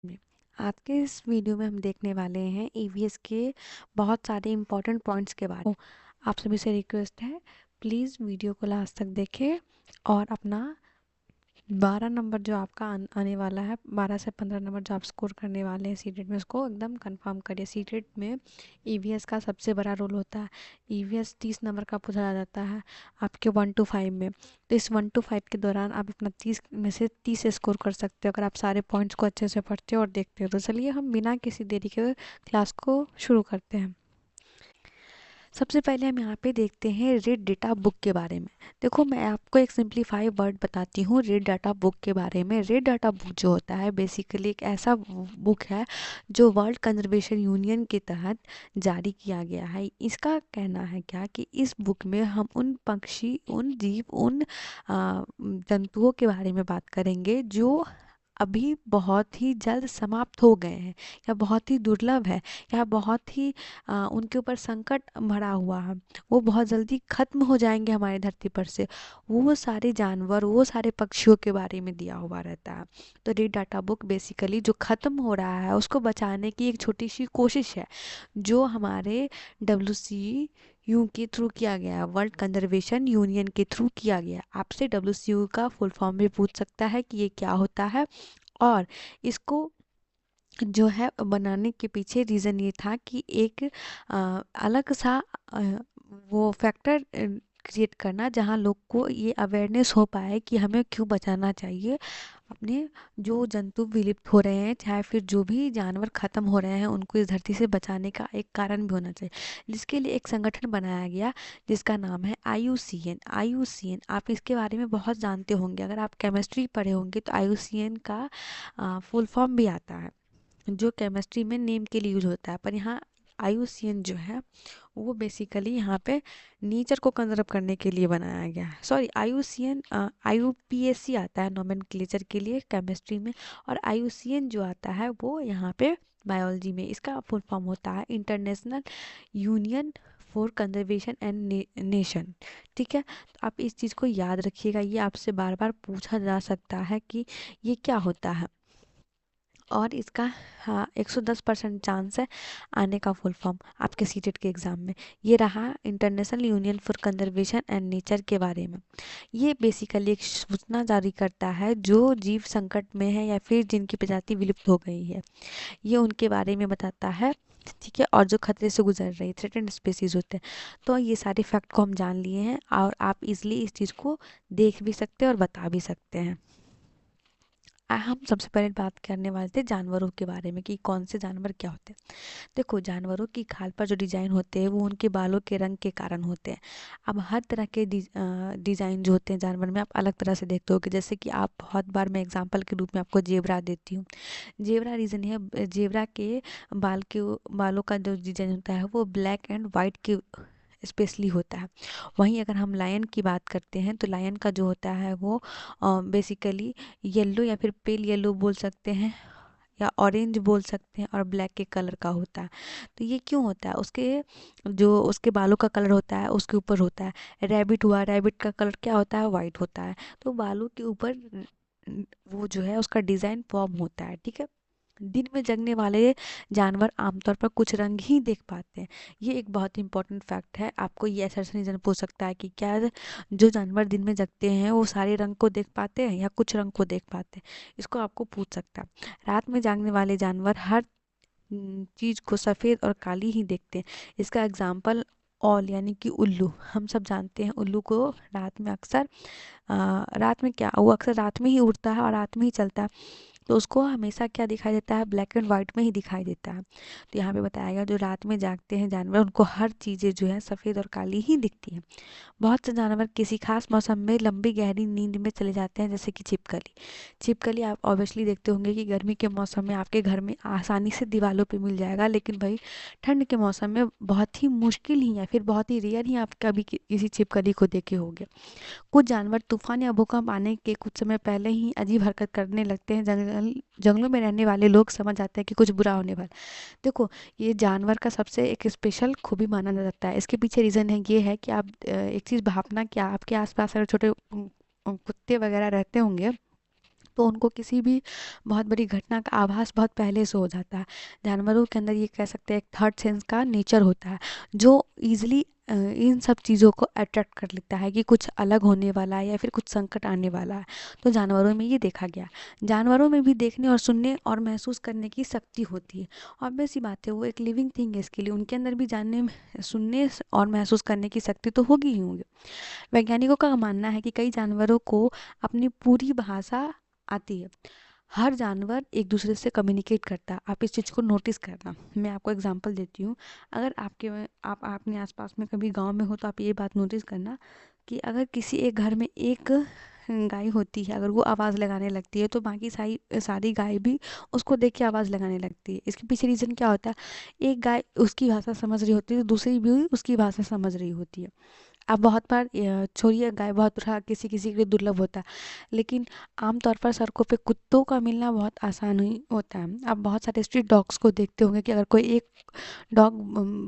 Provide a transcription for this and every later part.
में। आज के इस वीडियो में हम देखने वाले हैं ईवीएस के बहुत सारे इम्पोर्टेंट पॉइंट्स के बारे में। आप सभी से रिक्वेस्ट है, प्लीज़ वीडियो को लास्ट तक देखें और अपना 12 नंबर जो आपका आने वाला है, 12 से 15 नंबर जो आप स्कोर करने वाले हैं सीटेट में, उसको एकदम कंफर्म करिए। सीटेट में ईवीएस का सबसे बड़ा रोल होता है। ईवीएस 30 नंबर का पूछा जाता है आपके 1 to 5 में। तो इस 1 to 5 के दौरान आप अपना 30 में से 30 स्कोर कर सकते हो अगर आप सारे पॉइंट्स को अच्छे से पढ़ते हो और देखते हो। तो चलिए हम बिना किसी देरी के क्लास को शुरू करते हैं। सबसे पहले हम यहाँ पे देखते हैं रीड डाटा बुक के बारे में। देखो, मैं आपको एक सिंप्लीफाई वर्ड बताती हूँ रीड डाटा बुक के बारे में। रीड डाटा बुक जो होता है बेसिकली एक ऐसा बुक है जो वर्ल्ड कंजर्वेशन यूनियन के तहत जारी किया गया है। इसका कहना है क्या कि इस बुक में हम उन पक्षी, उन जीव, उन जंतुओं के बारे में बात करेंगे जो अभी बहुत ही जल्द समाप्त हो गए हैं, या बहुत ही दुर्लभ है, या बहुत ही उनके ऊपर संकट भरा हुआ है, वो बहुत जल्दी खत्म हो जाएंगे हमारी धरती पर से। वो सारे जानवर, वो सारे पक्षियों के बारे में दिया हुआ रहता है। तो रीड डाटा बुक बेसिकली जो खत्म हो रहा है उसको बचाने की एक छोटी सी कोशिश है, जो हमारे WCU के थ्रू किया गया, वर्ल्ड कंजर्वेशन यूनियन के थ्रू किया गया। आपसे WCU का फुल फॉर्म भी पूछ सकता है कि ये क्या होता है, और इसको जो है बनाने के पीछे रीज़न ये था कि एक अलग सा अ, वो फैक्टर क्रिएट करना जहाँ लोग को ये अवेयरनेस हो पाए कि हमें क्यों बचाना चाहिए अपने जो जंतु विलुप्त हो रहे हैं, चाहे फिर जो भी जानवर खत्म हो रहे हैं, उनको इस धरती से बचाने का एक कारण भी होना चाहिए, जिसके लिए एक संगठन बनाया गया जिसका नाम है IUCN। IUCN आप इसके बारे में बहुत जानते होंगे, अगर आप केमिस्ट्री पढ़े होंगे तो IUCN का फुल फॉर्म भी आता है जो केमिस्ट्री में नेम के लिए यूज होता है। पर यहाँ IUCN जो है वो बेसिकली यहाँ पे नेचर को कंजर्व करने के लिए बनाया गया है। सॉरी, IUCN IUPAC आता है नोमेनक्लेचर के लिए केमिस्ट्री में, और IUCN जो आता है वो यहाँ पे बायोलॉजी में। इसका फुल फॉर्म होता है international union for conservation and nation. ठीक है, तो आप इस चीज़ को याद रखिएगा, ये आपसे बार बार पूछा जा सकता है कि ये क्या होता है। और इसका 110% चांस है आने का फुल फॉर्म आपके सीटेट के एग्ज़ाम में। ये रहा international union for conservation and nature के बारे में। ये बेसिकली एक सूचना जारी करता है जो जीव संकट में है या फिर जिनकी प्रजाति विलुप्त हो गई है, ये उनके बारे में बताता है। ठीक है, और जो खतरे से गुजर रही थ्रेटेंड स्पीसीज होते हैं। तो ये सारे फैक्ट को हम जान लिए हैं और आप इजली इस चीज़ को देख भी सकते हैं और बता भी सकते हैं। हम सबसे पहले बात करने वाले थे जानवरों के बारे में कि कौन से जानवर क्या होते हैं। देखो, जानवरों की खाल पर जो डिज़ाइन होते हैं वो उनके बालों के रंग के कारण होते हैं। अब हर तरह के डिज़ाइन जो होते हैं जानवर में आप अलग तरह से देखते हो कि जैसे कि आप बहुत बार, मैं एग्जांपल के रूप में आपको जेबरा देती हूँ। जेबरा रीज़न है, जेबरा के बालों का जो डिज़ाइन होता है वो ब्लैक एंड वाइट के स्पेशली होता है। वहीं अगर हम लायन की बात करते हैं तो लायन का जो होता है वो बेसिकली येलो या फिर पेल येलो बोल सकते हैं, या ऑरेंज बोल सकते हैं, और ब्लैक के कलर का होता है। तो ये क्यों होता है, उसके जो उसके बालों का कलर होता है उसके ऊपर होता है। रैबिट हुआ, रैबिट का कलर क्या होता है, वाइट होता है। तो बालों के ऊपर वो जो है उसका डिज़ाइन फॉर्म होता है। ठीक है, दिन में जगने वाले जानवर आमतौर पर कुछ रंग ही देख पाते हैं। ये एक बहुत ही इंपॉर्टेंट फैक्ट है। आपको ये ऐसा पूछ सकता है कि क्या जो जानवर दिन में जगते हैं वो सारे रंग को देख पाते हैं या कुछ रंग को देख पाते हैं, इसको आपको पूछ सकता है। रात में जागने वाले जानवर हर चीज़ को सफ़ेद और काली ही देखते हैं। इसका एग्जाम्पल ऑल यानी कि उल्लू, हम सब जानते हैं उल्लू को रात में अक्सर रात में क्या, वो अक्सर रात में ही उड़ता है और रात में ही चलता है। तो उसको हमेशा क्या दिखाई देता है, ब्लैक एंड वाइट में ही दिखाई देता है। तो यहाँ पे बताया गया जो रात में जागते हैं जानवर उनको हर चीज़ें जो है सफ़ेद और काली ही दिखती हैं। बहुत से जानवर किसी खास मौसम में लंबी गहरी नींद में चले जाते हैं, जैसे कि छिपकली। छिपकली आप ऑब्वियसली देखते होंगे कि गर्मी के मौसम में आपके घर में आसानी से दीवारों पे मिल जाएगा, लेकिन भाई ठंड के मौसम में बहुत ही मुश्किल ही या फिर बहुत ही रेयर ही आप कभी किसी छिपकली को देखे होंगे। कुछ जानवर तूफान या भूकंप आने के कुछ समय पहले ही अजीब हरकत करने लगते हैं। जंगलों में रहने वाले लोग समझ जाते हैं कि कुछ बुरा होने वाला। देखो, ये जानवर का सबसे एक स्पेशल खूबी माना जाता है। इसके पीछे रीज़न है ये है कि आप एक चीज़ भापना कि आपके आसपास अगर छोटे कुत्ते वगैरह रहते होंगे तो उनको किसी भी बहुत बड़ी घटना का आभास बहुत पहले से हो जाता है। जानवरों के अंदर ये कह सकते हैं एक थर्ड सेंस का नेचर होता है, जो ईज़िली इन सब चीज़ों को अट्रैक्ट कर लेता है कि कुछ अलग होने वाला है या फिर कुछ संकट आने वाला है। तो जानवरों में ये देखा गया। जानवरों में भी देखने और सुनने और महसूस करने की शक्ति होती है। ऑब्वियस सी बात है, वो एक लिविंग थिंग है, इसके लिए उनके अंदर भी जानने, सुनने और महसूस करने की शक्ति तो होगी ही होगी। वैज्ञानिकों का मानना है कि कई जानवरों को अपनी पूरी भाषा आती है। हर जानवर एक दूसरे से कम्युनिकेट करता है, आप इस चीज़ को नोटिस करना। मैं आपको एग्जांपल देती हूँ। अगर आप अपने आसपास में कभी गांव में हो तो आप ये बात नोटिस करना कि अगर किसी एक घर में एक गाय होती है, अगर वो आवाज़ लगाने लगती है तो बाकी सारी गाय भी उसको देख के आवाज़ लगाने लगती है। इसके पीछे रीज़न क्या होता है? एक गाय उसकी भाषा समझ रही होती है तो दूसरी भी उसकी भाषा समझ रही होती है। अब बहुत बार छोड़िए गाय, बहुत थोड़ा किसी किसी के लिए दुर्लभ होता है, लेकिन आमतौर पर सड़कों पे कुत्तों का मिलना बहुत आसान ही होता है। आप बहुत सारे स्ट्रीट डॉग्स को देखते होंगे कि अगर कोई एक डॉग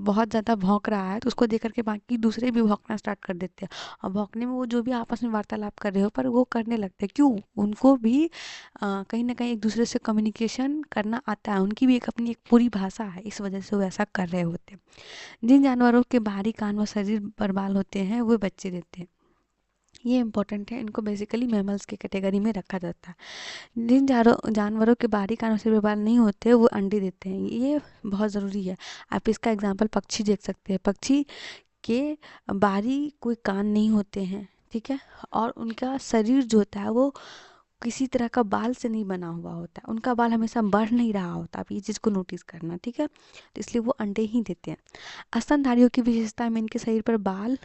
बहुत ज़्यादा भौंक रहा है तो उसको देख करके बाकी दूसरे भी भौंकना स्टार्ट कर देते हैं, और भौंकने में वो जो भी आपस में वार्तालाप कर रहे हो पर वो करने लगते हैं। क्यों? उनको भी कहीं ना कहीं एक दूसरे से कम्युनिकेशन करना आता है, उनकी भी एक अपनी एक पूरी भाषा है, इस वजह से वो ऐसा कर रहे होते हैं। जिन जानवरों के बाहरी कान व शरीर पर बाल होते हैं वो बच्चे देते हैं। ये इंपॉर्टेंट है, इनको बेसिकली मैमल्स के कैटेगरी में रखा जाता है। जिन जानवरों के बाहरी कान व शरीर पर बाल नहीं होते वो अंडे देते हैं, ये बहुत ज़रूरी है। आप इसका एग्जांपल पक्षी देख सकते हैं। पक्षी के बाहरी कोई कान नहीं होते हैं, ठीक है, और उनका शरीर जो होता है वो किसी तरह का बाल से नहीं बना हुआ होता है, उनका बाल हमेशा बढ़ नहीं रहा होता। आप ये चीज़ को नोटिस करना, ठीक है। तो इसलिए वो अंडे ही देते हैं। स्तनधारियों की विशेषता में इनके शरीर पर बाल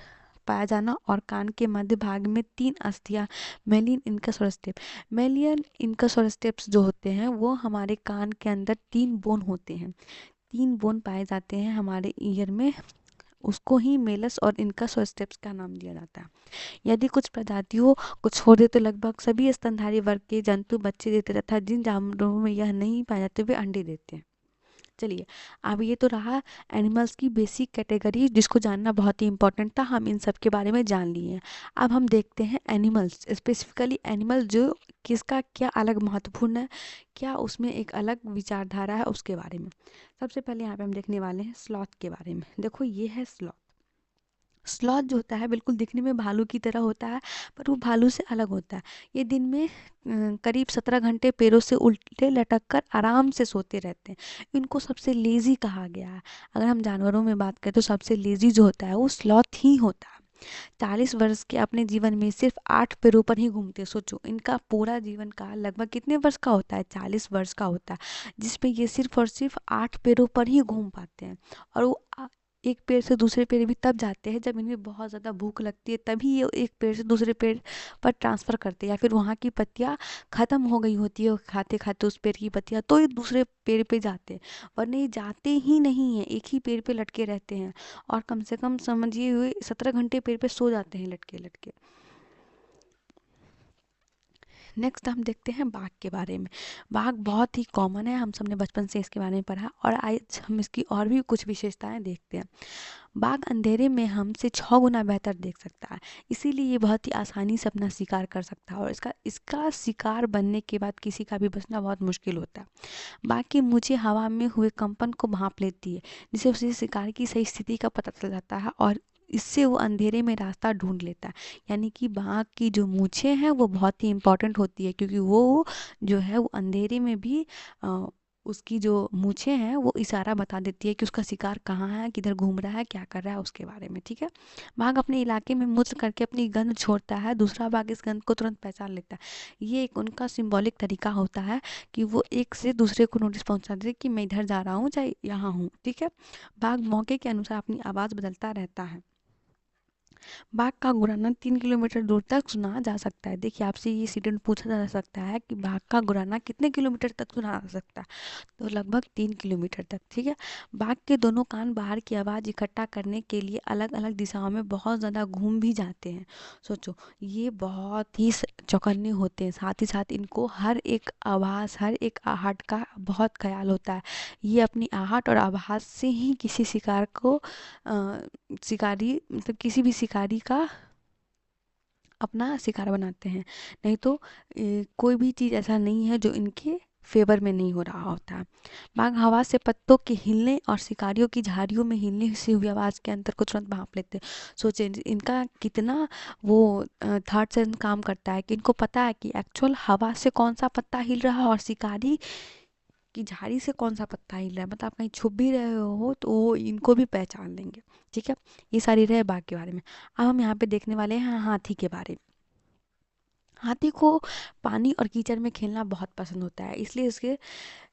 पाया जाना और कान के मध्य भाग में 3 अस्थियां, मेलियन इनकस और स्टेप। मेलियन इनकस और स्टेप्स जो होते हैं वो हमारे कान के अंदर 3 बोन होते हैं, 3 बोन पाए जाते हैं हमारे ईयर में, उसको ही मेलस और इनकस और स्टेप्स का नाम दिया जाता है। यदि कुछ प्रजातियों को छोड़ दे तो लगभग सभी स्तनधारी वर्ग के जंतु बच्चे देते, तथा जिन जानवरों में यह नहीं पाए जाते वे अंडे देते हैं। चलिए, अब ये तो रहा एनिमल्स की बेसिक कैटेगरी, जिसको जानना बहुत ही इंपॉर्टेंट था, हम इन सब के बारे में जान लिए हैं। अब हम देखते हैं एनिमल्स, स्पेसिफिकली एनिमल जो किसका क्या अलग महत्वपूर्ण है, क्या उसमें एक अलग विचारधारा है, उसके बारे में। सबसे पहले यहाँ पे हम देखने वाले हैं स्लॉथ के बारे में। देखो ये है स्लॉथ। स्लॉथ जो होता है बिल्कुल दिखने में भालू की तरह होता है, पर वो भालू से अलग होता है। ये दिन में करीब 17 घंटे पैरों से उल्टे लटक कर आराम से सोते रहते हैं। इनको सबसे लेज़ी कहा गया है। अगर हम जानवरों में बात करें तो सबसे लेज़ी जो होता है वो स्लॉथ ही होता है। 40 वर्ष के अपने जीवन में सिर्फ 8 पैरों पर ही घूमते हैं। सोचो, इनका पूरा जीवन का लगभग कितने वर्ष का होता है? 40 वर्ष का होता है, जिसमें ये सिर्फ और सिर्फ 8 पैरों पर ही घूम पाते हैं। और वो एक पेड़ से दूसरे पेड़ भी तब जाते हैं जब इन्हें बहुत ज़्यादा भूख लगती है, तभी ये एक पेड़ से दूसरे पेड़ पर ट्रांसफ़र करते हैं, या फिर वहाँ की पत्तियाँ ख़त्म हो गई होती है खाते खाते उस पेड़ की पत्तियाँ, तो ये दूसरे पेड़ पे जाते हैं, वरना ये जाते ही नहीं हैं, एक ही पेड़ पे लटके रहते हैं। और कम से कम समझिए हुए 17 घंटे पेड़ पे सो जाते हैं लटके लटके। नेक्स्ट हम देखते हैं बाघ के बारे में। बाघ बहुत ही कॉमन है, हम सबने बचपन से इसके बारे में पढ़ा, और आज हम इसकी और भी कुछ विशेषताएं देखते हैं। बाघ अंधेरे में हमसे 6 गुना बेहतर देख सकता है, इसीलिए ये बहुत ही आसानी से अपना शिकार कर सकता है, और इसका शिकार बनने के बाद किसी का भी बचना बहुत मुश्किल होता है। बाघ की मूंछें हवा में हुए कंपन को भांप लेती है, जिससे उसे शिकार की सही स्थिति का पता चल जाता है, और इससे वो अंधेरे में रास्ता ढूंढ लेता है। यानी कि बाघ की जो मूंछें हैं वो बहुत ही इंपॉर्टेंट होती है, क्योंकि वो जो है वो अंधेरे में भी उसकी जो मूंछें हैं वो इशारा बता देती है कि उसका शिकार कहाँ है, किधर घूम रहा है, क्या कर रहा है, उसके बारे में, ठीक है। बाघ अपने इलाके में मूत्र करके अपनी गंध छोड़ता है, दूसरा बाघ इस गंध को तुरंत पहचान लेता है। ये एक उनका सिंबॉलिक तरीका होता है कि वो एक से दूसरे को नोटिस पहुंचा दे कि मैं इधर जा रहा हूँ, चाहे यहाँ हूँ, ठीक है। बाघ मौके के अनुसार अपनी आवाज़ बदलता रहता है। बाघ का गुर्राना 3 किलोमीटर दूर तक सुना जा सकता है। देखिए, आपसे ये स्टूडेंट पूछा जा सकता है कि बाघ का गुर्राना कितने किलोमीटर तक सुना जा सकता है, तो लगभग 3 किलोमीटर तक, ठीक है। बाघ के दोनों कान बाहर की आवाज़ इकट्ठा करने के लिए अलग अलग दिशाओं में बहुत ज़्यादा घूम भी जाते हैं। सोचो, ये बहुत ही चौकन्ने होते हैं, साथ ही साथ इनको हर एक आवाज़, हर एक आहट का बहुत ख्याल होता है। ये अपनी आहट और आवाज़ से ही किसी शिकार को शिकारी मतलब किसी भी शिकारी का अपना शिकार बनाते हैं। नहीं तो कोई भी चीज़ ऐसा नहीं है जो इनके फेवर में नहीं हो रहा होता है। बाघ हवा से पत्तों के हिलने और शिकारियों की झाड़ियों में हिलने से हुई आवाज़ के अंतर को तुरंत भांप लेते हैं। सोचें इनका कितना वो थर्ड सेंस काम करता है कि इनको पता है कि एक्चुअल हवा से कौन सा पत्ता हिल रहा है और शिकारी की झाड़ी से कौन सा पत्ता हिल रहा है। मतलब आप कहीं छुप भी रहे हो तो वो इनको भी पहचान लेंगे। ठीक है, ये सारी रहे बाघ के बारे में। अब हम यहाँ पे देखने वाले हैं हाथी के बारे में। हाथी को पानी और कीचड़ में खेलना बहुत पसंद होता है, इसलिए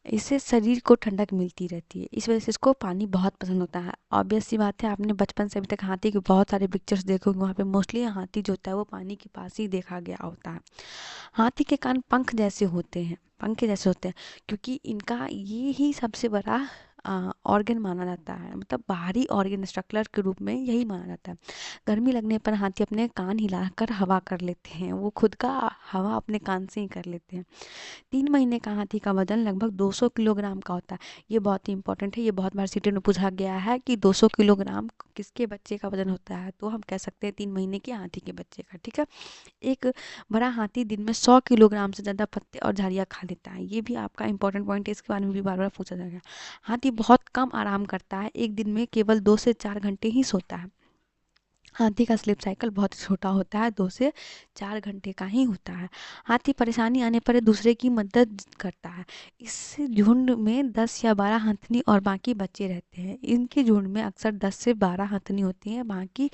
इससे शरीर को ठंडक मिलती रहती है। इस वजह से इसको पानी बहुत पसंद होता है। ऑब्वियस सी बात है, आपने बचपन से अभी तक हाथी के बहुत सारे पिक्चर्स देखे होंगे, वहाँ पे मोस्टली हाथी जो होता है वो पानी के पास ही देखा गया होता है। हाथी के कान पंख जैसे होते हैं, पंखे जैसे होते हैं, क्योंकि इनका ये ही सबसे बड़ा ऑर्गन माना जाता है। मतलब बाहरी ऑर्गन स्ट्रक्चर के रूप में यही माना जाता है। गर्मी लगने पर हाथी अपने कान हिलाकर हवा कर लेते हैं, वो खुद का हवा अपने कान से ही कर लेते हैं। 3 महीने का हाथी का वजन लगभग 200 किलोग्राम का होता है। ये बहुत ही इंपॉर्टेंट है, ये बहुत बार सीटी में पूछा गया है कि 200 किलोग्राम किसके बच्चे का वजन होता है, तो हम कह सकते हैं 3 महीने के हाथी के बच्चे का। ठीक है, एक बड़ा हाथी दिन में 100 किलोग्राम से ज़्यादा पत्ते और झाड़ियाँ खा लेता है। ये भी आपका इंपॉर्टेंट पॉइंट है, इसके बारे में भी बार बार पूछा जाएगा। हाथी बहुत कम आराम करता है, एक दिन में केवल 2 से 4 घंटे ही सोता है। हाथी का स्लीप साइकिल बहुत छोटा होता है, 2 से 4 घंटे का ही होता है। हाथी परेशानी आने पर दूसरे की मदद करता है। इस झुंड में 10 या 12 हथनी और बाकी बच्चे रहते हैं। इनके झुंड में अक्सर 10 से 12 हथनी होती हैं, बाकी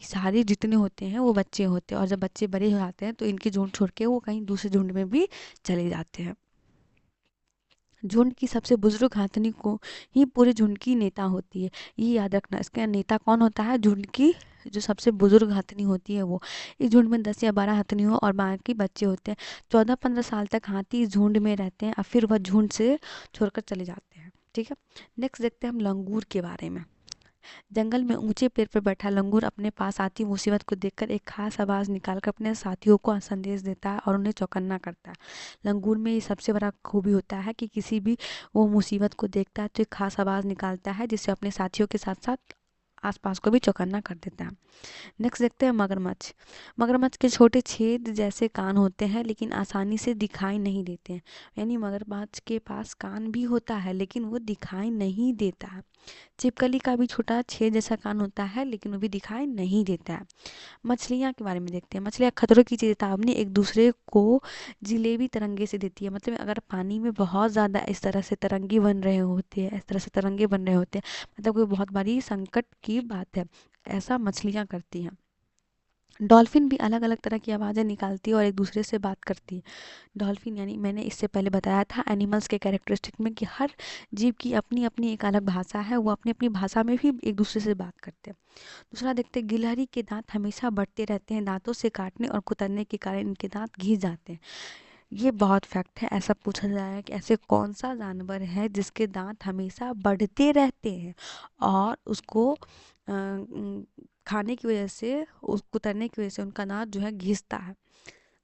सारे जितने होते हैं वो बच्चे होते हैं। और जब बच्चे बड़े हो जाते हैं तो इनके झुंड छोड़ के वो कहीं दूसरे झुंड में भी चले जाते हैं। झुंड की सबसे बुजुर्ग हाथनी को ही पूरे झुंड की नेता होती है। ये याद रखना, इसका नेता कौन होता है, झुंड की जो सबसे बुजुर्ग हाथनी होती है वो। इस झुंड में 10 या 12 हाथनियों और बाकी बच्चे होते हैं। 14-15 साल तक हाथी इस झुंड में रहते हैं और फिर वह झुंड से छोड़कर चले जाते हैं। ठीक है, नेक्स्ट देखते हैं हम लंगूर के बारे में। जंगल में ऊंचे पेड़ पर बैठा लंगूर अपने पास आती मुसीबत को देखकर एक खास आवाज़ निकालकर अपने साथियों को संदेश देता है और उन्हें चौकन्ना करता है। लंगूर में ये सबसे बड़ा खूबी होता है कि किसी भी वो मुसीबत को देखता है तो एक खास आवाज़ निकालता है, जिससे अपने साथियों के साथ साथ आसपास को भी चौकन्ना कर देता है। नेक्स्ट देखते हैं मगरमच्छ। मगरमच्छ के छोटे छेद जैसे कान होते हैं लेकिन आसानी से दिखाई नहीं देते हैं। यानी मगरमच्छ के पास कान भी होता है लेकिन वो दिखाई नहीं देता है। छिपकली का भी छोटा छेद जैसा कान होता है लेकिन वो भी दिखाई नहीं देता है। मछलियाँ के बारे में देखते हैं। मछलियाँ खतरों की चेतावनी एक दूसरे को जिलेबी तरंगे से देती है। मतलब अगर पानी में बहुत ज़्यादा इस तरह से तरंगे बन रहे होते हैं, इस तरह से तरंगे बन रहे होते हैं, मतलब कोई बहुत बड़ी संकट की बात है, ऐसा मछलियाँ करती हैं। डॉल्फिन भी अलग अलग तरह की आवाज़ें निकालती है और एक दूसरे से बात करती है। डॉल्फिन यानी मैंने इससे पहले बताया था एनिमल्स के कैरेक्टरिस्टिक में कि हर जीव की अपनी अपनी एक अलग भाषा है, वो अपनी अपनी भाषा में भी एक दूसरे से बात करते हैं। दूसरा देखते हैं, गिलहरी के दांत हमेशा बढ़ते रहते हैं। दांतों से काटने और कुतरने के कारण इनके दांत घिस जाते हैं। ये बहुत फैक्ट है। ऐसा पूछा जाए है कि ऐसे कौन सा जानवर है जिसके दांत हमेशा बढ़ते रहते हैं और उसको खाने की वजह से, उस कुतरने की वजह से उनका दांत जो है घिसता है,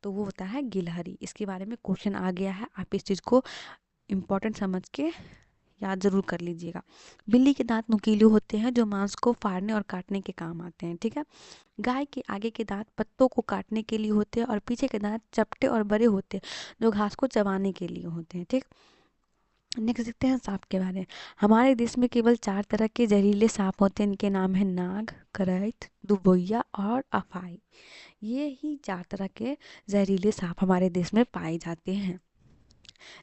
तो वो होता है गिलहरी। इसके बारे में क्वेश्चन आ गया है, आप इस चीज़ को इम्पोर्टेंट समझ के याद ज़रूर कर लीजिएगा। बिल्ली के दांत नुकीले होते हैं जो मांस को फाड़ने और काटने के काम आते हैं। ठीक है, गाय के आगे के दांत पत्तों को काटने के लिए होते हैं और पीछे के दांत चपटे और बड़े होते हैं जो घास को चबाने के लिए होते हैं। ठीक, नेक्स्ट देखते हैं सांप के बारे में। हमारे देश में केवल 4 तरह के जहरीले सांप होते हैं। इनके नाम है नाग, करैत, दुबोइया और अफाई। ये ही 4 तरह के जहरीले सांप हमारे देश में पाए जाते हैं।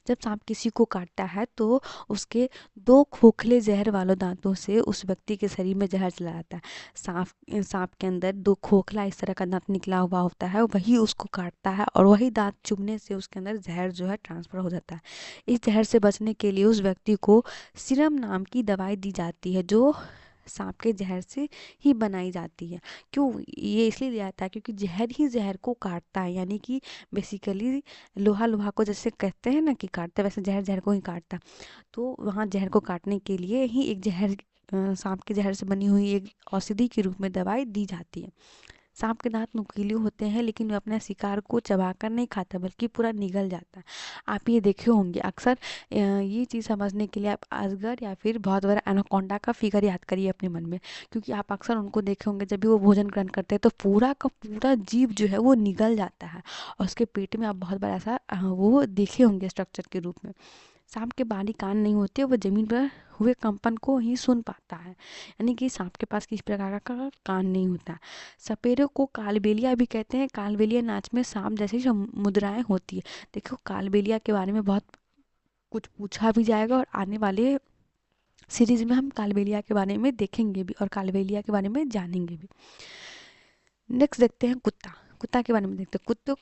जब सांप किसी को काटता है तो उसके 2 खोखले जहर वाले दांतों से उस व्यक्ति के शरीर में जहर चला जाता है। सांप सांप के अंदर 2 खोखला इस तरह का दांत निकला हुआ होता है, वही उसको काटता है और वही दांत चुभने से उसके अंदर जहर जो है ट्रांसफर हो जाता है। इस जहर से बचने के लिए उस व्यक्ति को सीरम नाम की दवाई दी जाती है जो सांप के जहर से ही बनाई जाती है। क्यों ये इसलिए दिया जाता है क्योंकि जहर ही जहर को काटता है। यानी कि बेसिकली लोहा लोहा को जैसे कहते हैं ना कि काटता है, वैसे जहर जहर को ही काटता। तो वहाँ जहर को काटने के लिए ही एक जहर सांप के जहर से बनी हुई एक औषधि के रूप में दवाई दी जाती है। सांप के दांत नुकीले होते हैं, लेकिन वो अपने शिकार को चबाकर नहीं खाता बल्कि पूरा निगल जाता है। आप ये देखे होंगे अक्सर। ये चीज़ समझने के लिए आप अजगर या फिर बहुत बड़ा एनाकोंडा का फिगर याद करिए अपने मन में, क्योंकि आप अक्सर उनको देखे होंगे जब भी वो भोजन ग्रहण करते हैं तो पूरा का पूरा जीव जो है वो निगल जाता है, और उसके पेट में आप बहुत बड़ा ऐसा वो देखे होंगे स्ट्रक्चर के रूप में। सांप के बाहरी कान नहीं होते, वो जमीन पर हुए कंपन को ही सुन पाता है, यानी कि सांप के पास किसी प्रकार का कान नहीं होता। सपेरे को कालबेलिया भी कहते हैं। कालबेलिया नाच में सांप जैसी मुद्राएं होती है। देखो कालबेलिया के बारे में बहुत कुछ पूछा भी जाएगा, और आने वाले सीरीज में हम कालबेलिया के बारे में देखेंगे भी और कालबेलिया के बारे में जानेंगे भी। नेक्स्ट देखते हैं कुत्ता। कुत्ता के बारे में देखते हैं।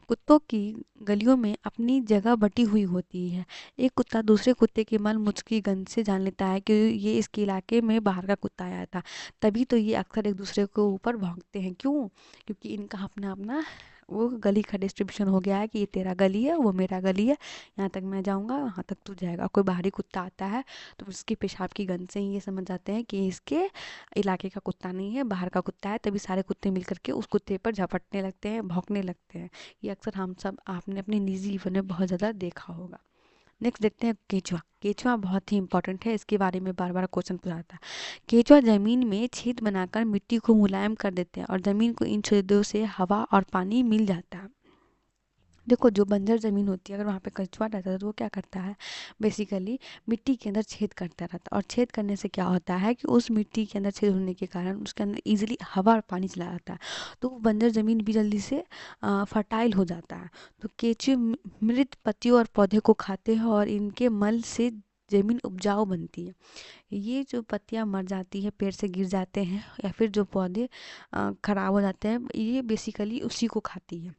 कुत्तों की गलियों में अपनी जगह बटी हुई होती है। एक कुत्ता दूसरे कुत्ते के मल मूत्र की गंध से जान लेता है कि ये इसके इलाके में बाहर का कुत्ता आया था। तभी तो ये अक्सर एक दूसरे के ऊपर भौंकते हैं। क्यों? क्योंकि इनका अपना अपना वो गली का डिस्ट्रीब्यूशन हो गया है कि ये तेरा गली है, वो मेरा गली है, यहाँ तक मैं जाऊँगा, वहाँ तक तू जाएगा। कोई बाहरी कुत्ता आता है तो उसकी पेशाब की गंध से ही ये समझ जाते हैं कि इसके इलाके का कुत्ता नहीं है, बाहर का कुत्ता है। तभी सारे कुत्ते मिल करके उस कुत्ते पर झपटने लगते हैं, भौंकने लगते हैं। ये अक्सर हम सब आपने अपने निजी जीवन में बहुत ज़्यादा देखा होगा। नेक्स्ट देखते हैं केंचुआ। केंचुआ बहुत ही इंपॉर्टेंट है, इसके बारे में बार बार क्वेश्चन पूछा जाता है। केंचुआ जमीन में छेद बनाकर मिट्टी को मुलायम कर देते हैं, और जमीन को इन छेदों से हवा और पानी मिल जाता है। देखो जो बंजर ज़मीन होती है, अगर वहाँ पे केंचुआ रहता है तो वो क्या करता है, बेसिकली मिट्टी के अंदर छेद करता रहता है, और छेद करने से क्या होता है कि उस मिट्टी के अंदर छेद होने के कारण उसके अंदर ईजिली हवा और पानी चला जाता है, तो वो बंजर ज़मीन भी जल्दी से फर्टाइल हो जाता है। तो केंचुए मृत पत्तियों और पौधे को खाते हैं, और इनके मल से ज़मीन उपजाऊ बनती है। ये जो पत्तियां मर जाती है, पेड़ से गिर जाते हैं, या फिर जो पौधे खराब हो जाते हैं, ये बेसिकली उसी को खाती है।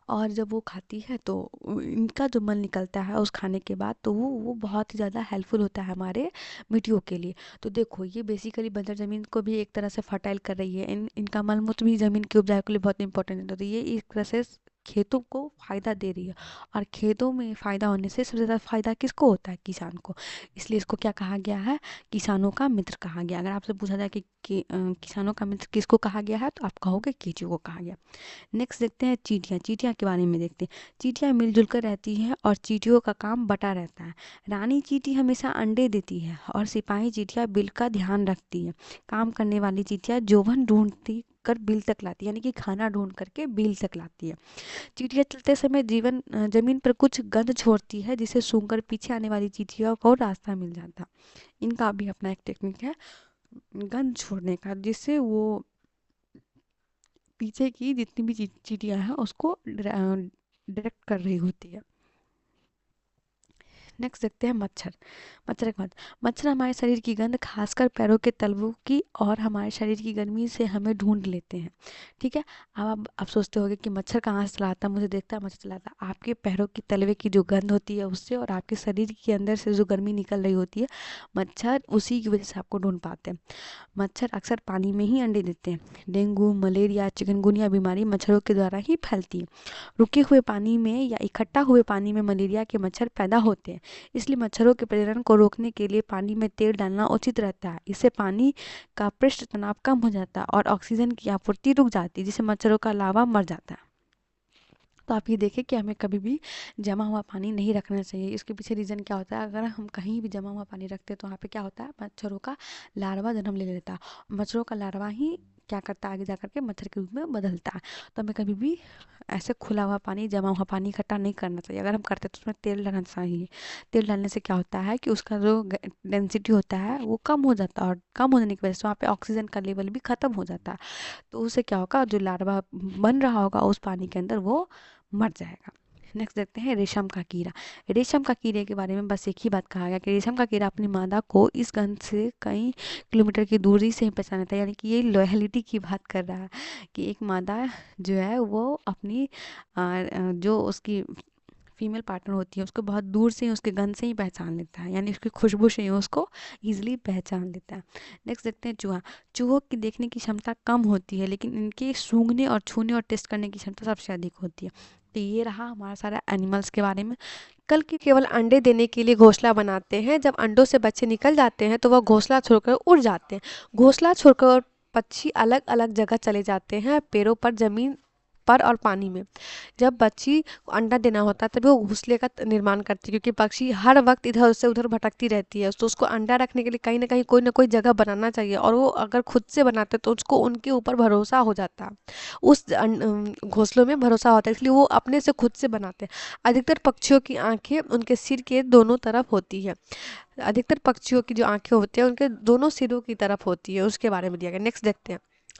और जब वो खाती है तो इनका जो मल निकलता है उस खाने के बाद, तो वो बहुत ही ज़्यादा हेल्पफुल होता है हमारे मिट्टियों के लिए। तो देखो ये बेसिकली बंजर ज़मीन को भी एक तरह से फर्टाइल कर रही है। इनका मल मूत्र भी ज़मीन के उपजाऊ के लिए बहुत इंपॉर्टेंट है। तो ये एक तरह से खेतों को फ़ायदा दे रही है, और खेतों में फ़ायदा होने से सबसे ज़्यादा फ़ायदा किसको होता है, किसान को। इसलिए इसको क्या कहा गया है, किसानों का मित्र कहा गया। अगर आपसे पूछा जाए कि किसानों का मित्र किसको कहा गया है, तो आप कहोगे केंचुए को कहा गया। नेक्स्ट देखते हैं चींटियाँ। चींटियाँ के बारे में देखते हैं। चींटियाँ मिलजुल कर रहती हैं, और चींटियों का काम बटा रहता है। रानी चींटी हमेशा अंडे देती है, और सिपाही चींटियाँ बिल का ध्यान रखती है। काम करने वाली चींटियाँ जोवन ढूंढती कर बिल तक लाती है, यानी कि खाना ढूंढ करके बिल तक लाती है। चींटियाँ चलते समय जमीन पर कुछ गंध छोड़ती है, जिसे सूंघकर पीछे आने वाली चींटियों को रास्ता मिल जाता। इनका भी अपना एक टेक्निक है गंध छोड़ने का, जिससे वो पीछे की जितनी भी चींटियाँ हैं उसको डायरेक्ट कर रही होती है। नेक्स्ट देखते हैं मच्छर। मच्छर के बाद मच्छर हमारे शरीर की गंध, खासकर पैरों के तलवों की, और हमारे शरीर की गर्मी से हमें ढूंढ लेते हैं। ठीक है। अब आप सोचते होंगे कि मच्छर कहाँ से चलाता है, मुझे देखता है मच्छर चलाता है। आपके पैरों की तलवे की जो गंध होती है उससे, और आपके शरीर के अंदर से जो गर्मी निकल रही होती है, मच्छर उसी की वजह से आपको ढूंढ पाते हैं। मच्छर अक्सर पानी में ही अंडे देते हैं। डेंगू, मलेरिया, चिकनगुनिया बीमारी मच्छरों के द्वारा ही फैलती है। रुके हुए पानी में या इकट्ठा हुए पानी में मलेरिया के मच्छर पैदा होते हैं। इसलिए मच्छरों के प्रजनन को रोकने के लिए पानी में तेल डालना उचित रहता है। इससे पानी का पृष्ठ तनाव कम हो जाता है, और ऑक्सीजन की आपूर्ति रुक जाती है, जिससे मच्छरों का लार्वा मर जाता है। तो आप ये देखें कि हमें कभी भी जमा हुआ पानी नहीं रखना चाहिए। इसके पीछे रीज़न क्या होता है, अगर हम कहीं भी जमा हुआ पानी रखते हैं तो वहाँ पे क्या होता है, मच्छरों का लार्वा जन्म ले लेता है। मच्छरों का लार्वा ही क्या करता है, आगे जा करके मच्छर के रूप में बदलता है। तो हमें कभी भी ऐसे खुला हुआ पानी, जमा हुआ पानी इकट्ठा नहीं करना चाहिए। अगर हम करते हैं तो उसमें तेल डालना चाहिए। तेल डालने से क्या होता है कि उसका जो डेंसिटी होता है वो कम हो जाता है, और कम होने की वजह से वहाँ पे ऑक्सीजन का लेवल भी ख़त्म हो जाता है। तो उससे क्या होगा, जो लार्वा बन रहा होगा उस पानी के अंदर वो मर जाएगा। नेक्स्ट देखते हैं रेशम का कीड़ा। रेशम का कीड़े के बारे में बस एक ही बात कहा गया कि रेशम का कीड़ा अपनी मादा को इस गंध से कई किलोमीटर की दूरी से ही पहचानता है, यानी कि ये लॉयलिटी की बात कर रहा है कि एक मादा जो है वो अपनी जो उसकी फीमेल पार्टनर होती है उसको बहुत दूर से ही उसके गंध से ही पहचान लेता है, यानी उसकी खुशबू से ही उसको ईजिली पहचान लेता है। नेक्स्ट देखते हैं चूहा। चूहों की देखने की क्षमता कम होती है, लेकिन इनके सूंघने और छूने और टेस्ट करने की क्षमता सबसे अधिक होती है। तो ये रहा हमारा सारा एनिमल्स के बारे में। कल की केवल अंडे देने के लिए घोंसला बनाते हैं। जब अंडों से बच्चे निकल जाते हैं तो वह घोंसला छोड़कर उड़ जाते हैं। घोंसला छोड़कर पक्षी अलग अलग जगह चले जाते हैं, पेड़ों पर, जमीन पर और पानी में। जब पक्षी को अंडा देना होता है तभी वो घोंसले का निर्माण करती है, क्योंकि पक्षी हर वक्त इधर से उधर भटकती रहती है, तो उसको अंडा रखने के लिए कहीं ना कोई जगह बनाना चाहिए, और वो अगर खुद से बनाते तो उसको उनके ऊपर भरोसा हो जाता है, उस घोंसलों में भरोसा होता है, इसलिए वो अपने से खुद से बनाते हैं। अधिकतर पक्षियों की आंखें उनके सिर के दोनों तरफ होती है। अधिकतर पक्षियों की जो आंखें होती हैं उनके दोनों सिरों की तरफ होती है, उसके बारे में दिया गया। नेक्स्ट देखते हैं।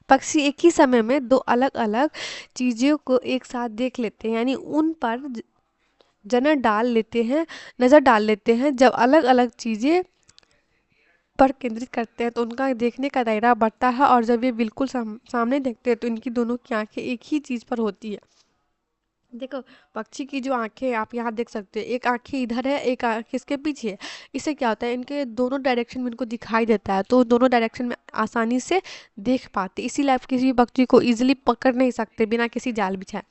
पक्षी एक ही समय में दो अलग अलग चीज़ों को एक साथ देख लेते हैं, यानी उन पर नज़र डाल लेते हैं। जब अलग अलग चीज़ें पर केंद्रित करते हैं तो उनका देखने का दायरा बढ़ता है, और जब ये बिल्कुल सामने देखते हैं तो इनकी दोनों की आंखें एक ही चीज़ पर होती है। देखो, पक्षी की जो आंखें हैं, आप यहाँ देख सकते हो, एक आंखें इधर है, एक आंख इसके पीछे है। इससे क्या होता है, इनके दोनों डायरेक्शन में इनको दिखाई देता है, तो दोनों डायरेक्शन में आसानी से देख पाते, इसीलिए आप किसी भी पक्षी को इजीली पकड़ नहीं सकते बिना किसी जाल बिछाए।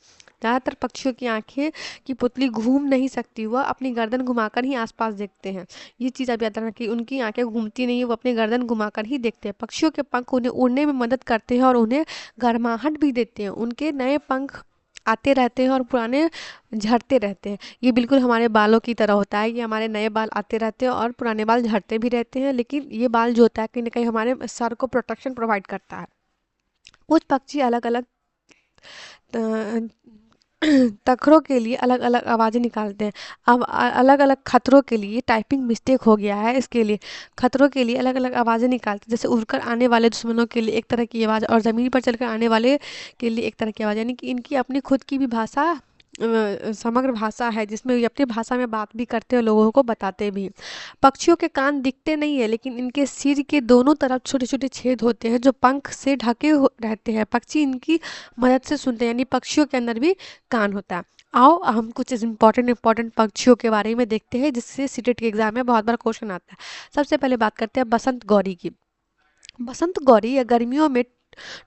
ज़्यादातर पक्षियों की आंखें की पुतली घूम नहीं सकती, वह अपनी गर्दन घुमाकर ही आसपास देखते हैं। ये चीज़ आप याद रखना कि उनकी आंखें घूमती नहीं है, वो अपनी गर्दन घुमाकर ही देखते हैं। पक्षियों के पंख उन्हें उड़ने में मदद करते हैं और उन्हें गर्माहट भी देते हैं। उनके नए पंख आते रहते हैं और पुराने झड़ते रहते हैं। ये बिल्कुल हमारे बालों की तरह होता है, ये हमारे नए बाल आते रहते हैं और पुराने बाल झड़ते भी रहते हैं, लेकिन ये बाल जो होता है कहीं ना कहीं हमारे सर को प्रोटेक्शन प्रोवाइड करता है। कुछ पक्षी अलग अलग तखरों के लिए अलग अलग आवाज़ें निकालते हैं। अब अलग अलग खतरों के लिए टाइपिंग मिस्टेक हो गया है, इसके लिए खतरों के लिए अलग अलग आवाज़ें निकालते हैं, जैसे उड़कर आने वाले दुश्मनों के लिए एक तरह की आवाज़ और ज़मीन पर चलकर आने वाले के लिए एक तरह की आवाज़, यानी कि इनकी अपनी खुद की भी भाषा, समग्र भाषा है, जिसमें ये अपनी भाषा में बात भी करते हैं, लोगों को बताते भी हैं। पक्षियों के कान दिखते नहीं है, लेकिन इनके सिर के दोनों तरफ छोटे छोटे छेद होते हैं जो पंख से रहते हैं। पक्षी इनकी मदद से सुनते हैं, यानी पक्षियों के अंदर भी कान होता है। आओ हम कुछ इंपॉर्टेंट पक्षियों के बारे में देखते हैं, जिससे सीटेट के एग्जाम में बहुत बार क्वेश्चन आता है। सबसे पहले बात करते हैं बसंत गौरी की। बसंत गौरी या गर्मियों में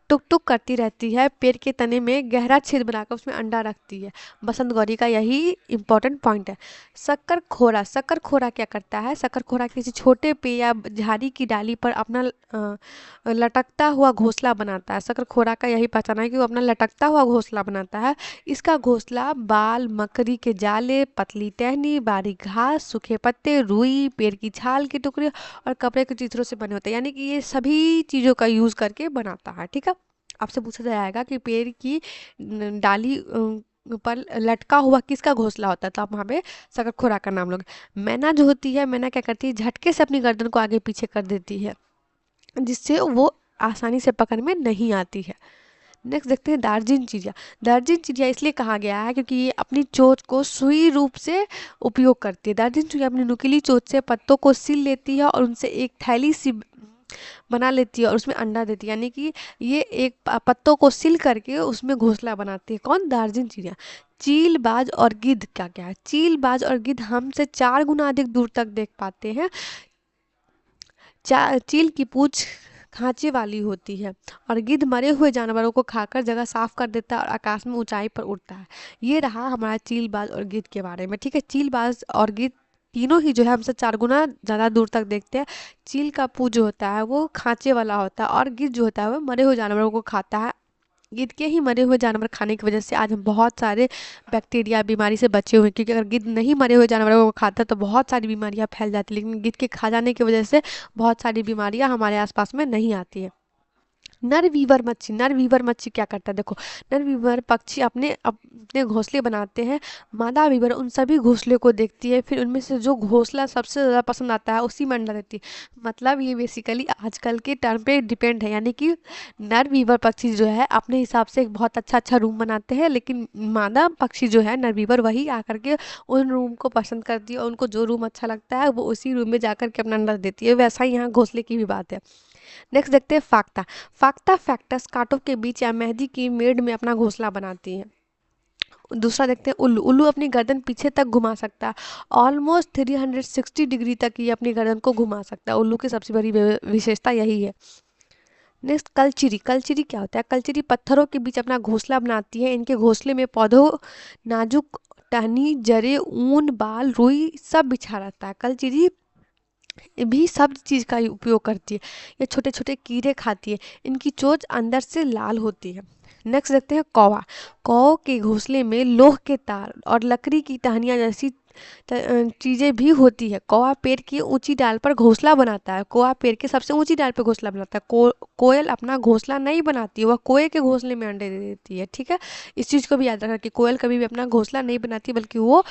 टुक टुक करती रहती है, पेड़ के तने में गहरा छेद बनाकर उसमें अंडा रखती है। बसंत गौरी का यही इंपॉर्टेंट पॉइंट है। शक्कर खोरा क्या करता है, शक्कर खोरा किसी छोटे पेड़ या झाड़ी की डाली पर अपना लटकता हुआ घोंसला बनाता है। शक्कर खोरा का यही पहचान है कि वो अपना लटकता हुआ घोंसला बनाता है। इसका घोंसला बाल, मकड़ी के जाले, पतली टहनी, बारीक घास, सूखे पत्ते, रुई, पेड़ की छाल के टुकड़े और कपड़े के चित्रों से बने होते हैं, यानी कि ये सभी चीज़ों का यूज़ करके बनाता है। ठीक है, आपसे पूछा जाएगा कि पेड़ की डाली पर लटका हुआ किसका घोंसला होता है, तो आप वहाँ पे शकरखोरा का नाम लोगे। मैना जो होती है, मैना क्या करती है, झटके से अपनी गर्दन को आगे पीछे कर देती है, जिससे वो आसानी से पकड़ में नहीं आती है। नेक्स्ट देखते हैं दार्जिन चिड़िया। दार्जिन चिड़िया इसलिए कहा गया है क्योंकि ये अपनी चोंच को सुई रूप से उपयोग करती है। दार्जिन चिड़िया अपनी नुकीली चोंच से पत्तों को सिल लेती है और उनसे एक थैली सी बना लेती है और उसमें अंडा देती है, यानी कि ये एक पत्तों को सिल करके उसमें घोंसला बनाती है। कौन, दार्जिन चिड़िया। चीलबाज और गिद्ध क्या क्या है, चीलबाज और गिद्ध हमसे 4 गुना अधिक दूर तक देख पाते हैं। चील की पूंछ खांचे वाली होती है और गिद्ध मरे हुए जानवरों को खाकर जगह साफ कर देता है और आकाश में ऊंचाई पर उड़ता है। ये रहा हमारा चीलबाज और गिद्ध के बारे में। ठीक है, चीलबाज और गिद्ध तीनों ही जो है हमसे 4 गुना ज़्यादा दूर तक देखते हैं। चील का पूंछ जो होता है वो खांचे वाला होता है और गिद्ध जो होता है वो मरे हुए जानवरों को खाता है। गिद्ध के ही मरे हुए जानवर खाने की वजह से आज हम बहुत सारे बैक्टीरिया बीमारी से बचे हुए हैं, क्योंकि अगर गिद्ध नहीं मरे हुए जानवरों को खाता तो बहुत सारी बीमारियां फैल जाती, लेकिन गिद्ध के खा जाने की वजह से बहुत सारी बीमारियां हमारे आसपास में नहीं आती है। नर वीवर मच्छी क्या करता है, देखो, नर वीवर पक्षी अपने अपने घोंसले बनाते हैं। मादा वीवर उन सभी घोंसले को देखती है, फिर उनमें से जो घोंसला सबसे ज़्यादा पसंद आता है उसी में अंडा देती है। मतलब ये बेसिकली आजकल के टर्म पे डिपेंड है, यानी कि नर वीवर पक्षी जो है अपने हिसाब से एक बहुत अच्छा रूम बनाते हैं, लेकिन मादा पक्षी जो है नर वीवर वही आकर के उन रूम को पसंद करती है और उनको जो रूम अच्छा लगता है वो उसी रूम में जाकर के अपना अंडा देती है। वैसा ही यहाँ घोंसले की भी बात है। नेक्स्ट देखते हैं फाक्ता। फाक्ता फैक्टस कांटों के बीच या मेहंदी की मेड़ में अपना घोंसला बनाती है। दूसरा देखते हैं उल्लू। उल्लू अपनी गर्दन पीछे तक घुमा सकता है, ऑलमोस्ट 360 डिग्री तक ये अपनी गर्दन को घुमा सकता है। उल्लू की सबसे बड़ी विशेषता यही है। नेक्स्ट कलचिरी। कलचिरी क्या होता है, कलचिरी पत्थरों के बीच अपना घोंसला बनाती है। इनके घोंसले में पौधों, नाजुक टहनी, जड़ें, ऊन, बाल, रुई सब बिछा रहता है। कलचिरी भी सब चीज़ का उपयोग करती है। ये छोटे छोटे कीड़े खाती है, इनकी चोंच अंदर से लाल होती है। नेक्स्ट देखते हैं कौवा। कौवे के घोंसले में लोह के तार और लकड़ी की टहनियाँ जैसी चीज़ें भी होती है। कौवा पेड़ की ऊंची डाल पर घोंसला बनाता है। कौवा पेड़ के सबसे ऊंची डाल पर घोंसला बनाता है। कोयल अपना घोंसला नहीं बनाती है, वह कोए के घोंसले में अंडे दे देती है। ठीक है, इस चीज़ को भी याद रखना कि कोयल कभी भी अपना घोंसला नहीं बनाती, बल्कि वो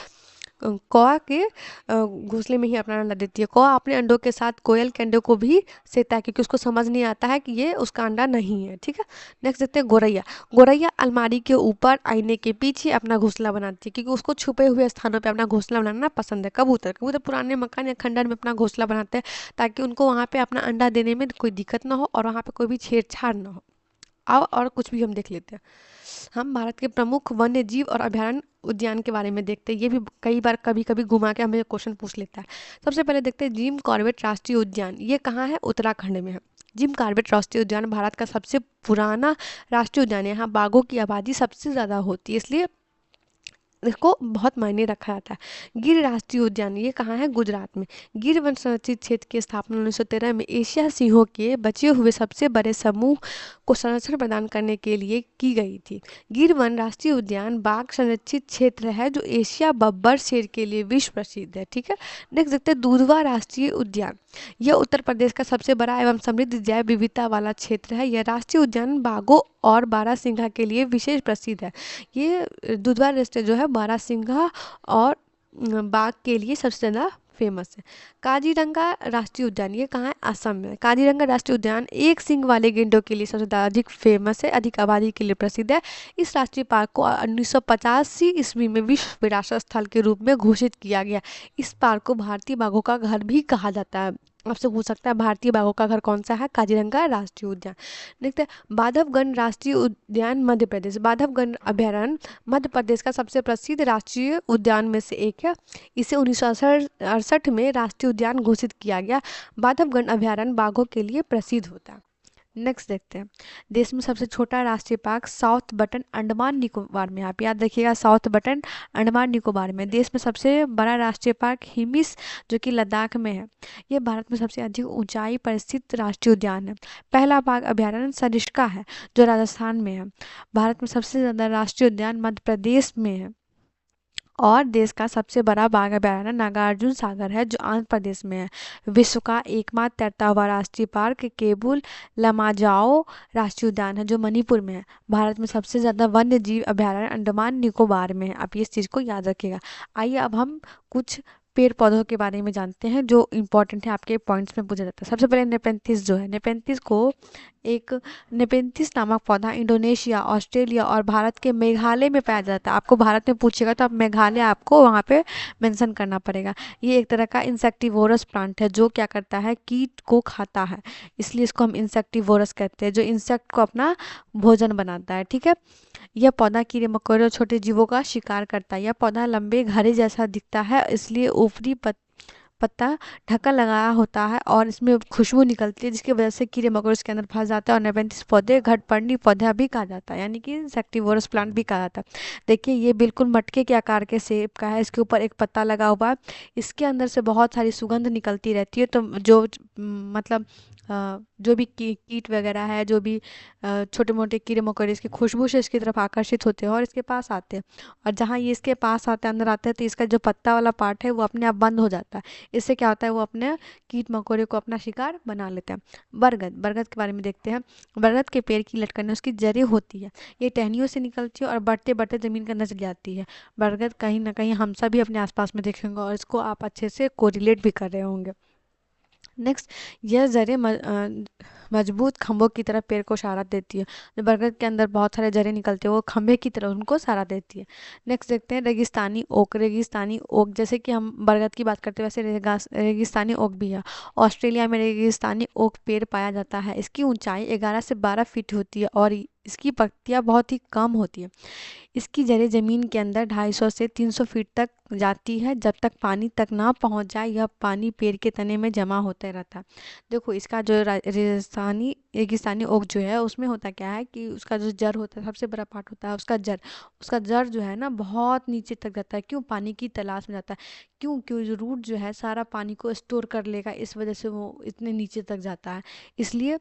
कौवा के घोंसले में ही अपना अंडा देती है। कौवा अपने अंडों के साथ कोयल के अंडों को भी सेता है, क्योंकि उसको समझ नहीं आता है कि ये उसका अंडा नहीं है। ठीक है, नेक्स्ट देखते हैं गौरैया। गौरैया अलमारी के ऊपर आईने के पीछे अपना घोंसला बनाती है, क्योंकि उसको छुपे हुए स्थानों पे अपना घोंसला बनाना पसंद है। कबूतर कबूतर पुराने मकान या खंडर में अपना घोंसला बनाते हैं, ताकि उनको वहाँ पे अपना अंडा देने में कोई दिक्कत ना हो और वहाँ पे कोई भी छेड़छाड़ ना हो। आओ और कुछ भी हम देख लेते हैं। हम भारत के प्रमुख वन्य जीव और अभयारण्य उद्यान के बारे में देखते हैं। ये भी कई बार कभी कभी घुमा के हमें क्वेश्चन पूछ लेता है। सबसे पहले देखते हैं जिम कॉर्बेट राष्ट्रीय उद्यान। ये कहाँ है? उत्तराखंड में है। जिम कॉर्बेट राष्ट्रीय उद्यान भारत का सबसे पुराना राष्ट्रीय उद्यान है। यहाँ बाघों की आबादी सबसे ज़्यादा होती है, इसलिए इसको बहुत मायने रखा जाता है। गिर राष्ट्रीय उद्यान ये कहाँ है? गुजरात में। गिर वन संरक्षित क्षेत्र की स्थापना 1913 में एशिया सिंहों के बचे हुए सबसे बड़े समूह को संरक्षण प्रदान करने के लिए की गई थी। गिर वन राष्ट्रीय उद्यान बाघ संरक्षित क्षेत्र है, जो एशिया बब्बर शेर के लिए विश्व प्रसिद्ध है। ठीक है, नेक्स्ट देखते हैं दुधवा राष्ट्रीय उद्यान। यह उत्तर प्रदेश का सबसे बड़ा एवं समृद्ध जैव विविधता वाला क्षेत्र है। यह राष्ट्रीय उद्यान बाघों और बारहसिंघा के लिए विशेष प्रसिद्ध है। ये दुधवा राष्ट्रीय जो है बारहसिंघा और बाघ के लिए सबसे ज़्यादा फेमस है। काजीरंगा राष्ट्रीय उद्यान ये कहाँ है? असम में। काजीरंगा राष्ट्रीय उद्यान एक सींग वाले गेंडों के लिए सबसे ज़्यादा अधिक फेमस है, अधिक आबादी के लिए प्रसिद्ध है। इस राष्ट्रीय पार्क को 1985 ईस्वी में विश्व विरासत स्थल के रूप में घोषित किया गया। इस पार्क को भारतीय बाघों का घर भी कहा जाता है। आपसे पूछ सकता है भारतीय बाघों का घर कौन सा है? काजीरंगा राष्ट्रीय उद्यान। देखते हैं बांधवगढ़ राष्ट्रीय उद्यान मध्य प्रदेश। बांधवगढ़ अभयारण्य मध्य प्रदेश का सबसे प्रसिद्ध राष्ट्रीय उद्यान में से एक है। इसे 1968 में राष्ट्रीय उद्यान घोषित किया गया। बांधवगढ़ अभयारण्य बाघों के लिए प्रसिद्ध होता है। नेक्स्ट देखते हैं देश में सबसे छोटा राष्ट्रीय park south button Andaman Nicobar में। आप याद रखिएगा, साउथ बटन अंडमान निकोबार में। देश में सबसे बड़ा राष्ट्रीय पार्क हिमिस जो कि लद्दाख में है। यह भारत में सबसे अधिक ऊंचाई पर स्थित राष्ट्रीय उद्यान है। पहला बाघ अभयारण्य सरिस्का है, जो राजस्थान में है। भारत में सबसे ज़्यादा राष्ट्रीय उद्यान मध्य प्रदेश में है। और देश का सबसे बड़ा बाघ अभयारण्य नागार्जुन सागर है, जो आंध्र प्रदेश में है। विश्व का एकमात्र तैरता हुआ राष्ट्रीय पार्क केबुल लमाजाओ राष्ट्रीय उद्यान है, जो मणिपुर में है। भारत में सबसे ज़्यादा वन्य जीव अभयारण्य अंडमान निकोबार में है। आप इस चीज़ को याद रखिएगा। आइए अब हम कुछ पेड़ पौधों के बारे में जानते हैं जो इंपॉर्टेंट है, आपके पॉइंट्स में पूछा जाता है। सबसे पहले नेपेंथिस जो है, नेपेंथिस को एक नेपेंथिस नामक पौधा इंडोनेशिया, ऑस्ट्रेलिया और भारत के मेघालय में पाया जाता है। आपको भारत में पूछेगा तो आप मेघालय आपको वहाँ पे मेंशन करना पड़ेगा। ये एक तरह का इंसेक्टिवोरस प्लांट है, जो क्या करता है? कीट को खाता है, इसलिए इसको हम इंसेक्टिवोरस कहते हैं, जो इंसेक्ट को अपना भोजन बनाता है। ठीक है, यह पौधा कीड़े मकोड़े और छोटे जीवों का शिकार करता है। यह पौधा लंबे घड़े जैसा दिखता है, इसलिए ऊपरी पत्ता ढक्कन लगाया होता है और इसमें खुशबू निकलती है, जिसकी वजह से कीड़े मकोड़े इसके अंदर फंस जाते हैं। और नेपेंथिस पौधे घटपर्णी पौधा भी कहा जाता है, यानी कि इंसेक्टिवोरस प्लांट भी कहा जाता है। देखिए, ये बिल्कुल मटके के आकार के शेप का है। इसके ऊपर एक पत्ता लगा हुआ है। इसके अंदर से बहुत सारी सुगंध निकलती रहती है। तो जो मतलब जो भी कीट वगैरह है, जो भी छोटे मोटे कीड़े मकोड़े इसकी खुशबू से इसकी तरफ आकर्षित होते हैं और इसके पास आते हैं। और जहाँ ये इसके पास आते हैं, अंदर आते हैं, तो इसका जो पत्ता वाला पार्ट है वो अपने आप बंद हो जाता है। इससे क्या होता है? वो अपने कीट मकोड़े को अपना शिकार बना लेते हैं। बरगद, बरगद के बारे में देखते हैं। बरगद के पेड़ की लटकने उसकी जड़ें होती है, ये टहनियों से निकलती है और बढ़ते बढ़ते ज़मीन के अंदर चली जाती है। बरगद कहीं ना कहीं हम सभी अपने आसपास में देखेंगे और इसको आप अच्छे से कोरिलेट भी कर रहे होंगे। नेक्स्ट, यह जड़ें मजबूत खंभों की तरह पेड़ को सहारा देती है। जो बरगद के अंदर बहुत सारे जड़ें निकलते हैं, वो खंभे की तरह उनको सहारा देती है। नेक्स्ट देखते हैं रेगिस्तानी ओक। रेगिस्तानी ओक, जैसे कि हम बरगद की बात करते हैं, वैसे रेगिस्तानी ओक भी है। ऑस्ट्रेलिया में रेगिस्तानी ओक पेड़ पाया जाता है। इसकी ऊंचाई 11 से 12 फीट होती है और इसकी पत्तियां बहुत ही कम होती है। इसकी जड़ें जमीन के अंदर 250 से 300 फीट तक जाती है। जब तक पानी तक ना पहुंच जाए, यह पानी पेड़ के तने में जमा होते रहता है। देखो, इसका जो रेगिस्तानी ओक जो है उसमें होता क्या है कि उसका जो जड़ होता है, सबसे बड़ा पार्ट होता है उसका जड़ जो है ना बहुत नीचे तक जाता है। क्यों? पानी की तलाश में जाता है। क्यों जो रूट जो है सारा पानी को स्टोर कर लेगा, इस वजह से वो इतने नीचे तक जाता है। इसलिए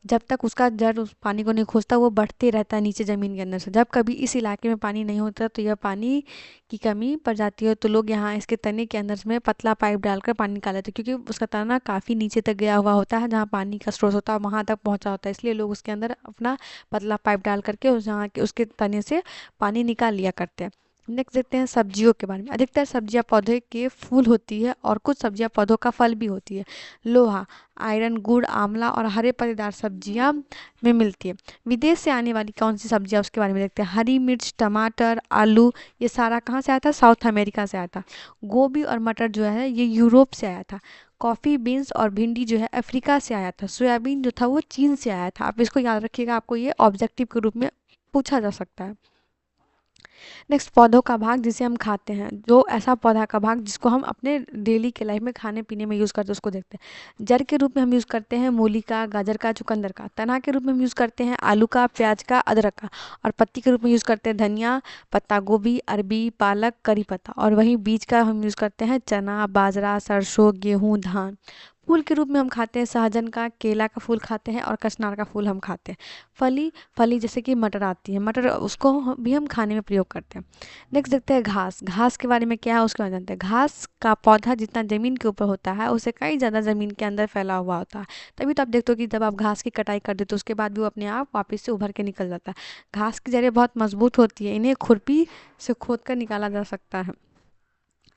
जब तक उसका जड़ उस पानी को नहीं खोजता वो बढ़ते रहता है नीचे ज़मीन के अंदर से। जब कभी इस इलाके में पानी नहीं होता तो यह पानी की कमी पड़ जाती है, तो लोग यहाँ इसके तने के अंदर में पतला पाइप डालकर पानी निकाल लेते हैं, क्योंकि उसका तना काफ़ी नीचे तक गया हुआ होता है, जहाँ पानी का स्रोत होता है वहाँ तक पहुँचा होता है। इसलिए लोग उसके अंदर अपना पतला पाइप डाल करके उस जहाँ के उसके तने से पानी निकाल लिया करते हैं। नेक्स्ट देखते हैं सब्जियों के बारे में। अधिकतर सब्जियां पौधे के फूल होती है और कुछ सब्जियां पौधों का फल भी होती है। लोहा, आयरन, गुड़, आंवला और हरे पत्तेदार सब्जियां में मिलती है। विदेश से आने वाली कौन सी सब्जियां उसके बारे में देखते हैं। हरी मिर्च, टमाटर, आलू, ये सारा कहाँ से आया था? साउथ अमेरिका से आया था। गोभी और मटर जो है ये यूरोप से आया था। कॉफ़ी, बीन्स और भिंडी जो है अफ्रीका से आया था। सोयाबीन जो था वो चीन से आया था। आप इसको याद रखिएगा, आपको ये ऑब्जेक्टिव के रूप में पूछा जा सकता है। नेक्स्ट, पौधों का भाग जिसे हम खाते हैं। जो ऐसा पौधा का भाग जिसको हम अपने डेली के लाइफ में खाने पीने में यूज़ करते हैं उसको देखते हैं। जड़ के रूप में हम यूज़ करते हैं मूली का, गाजर का, चुकंदर का। तना के रूप में हम यूज़ करते हैं आलू का, प्याज का, अदरक का। और पत्ती के रूप में यूज़ करते हैं धनिया, पत्ता गोभी, अरबी, पालक, करी पत्ता। और वहीं बीज का हम यूज़ करते हैं चना, बाजरा, सरसों, गेहूँ, धान। फूल के रूप में हम खाते हैं सहजन का, केला का फूल खाते हैं और कचनार का फूल हम खाते हैं। फली जैसे कि मटर आती है, मटर उसको भी हम खाने में प्रयोग करते हैं। नेक्स्ट देखते हैं घास। घास के बारे में क्या है उसके बारे में जानते हैं। घास का पौधा जितना ज़मीन के ऊपर होता है उससे कई ज़्यादा ज़मीन के अंदर फैला हुआ होता है। तभी तो आप देखते हो कि जब आप घास की कटाई कर देते हो उसके बाद भी वो अपने आप वापस से उभर के निकल जाता है। घास की जड़ें बहुत मजबूत होती है, इन्हें खुरपी से खोद कर निकाला जा सकता है।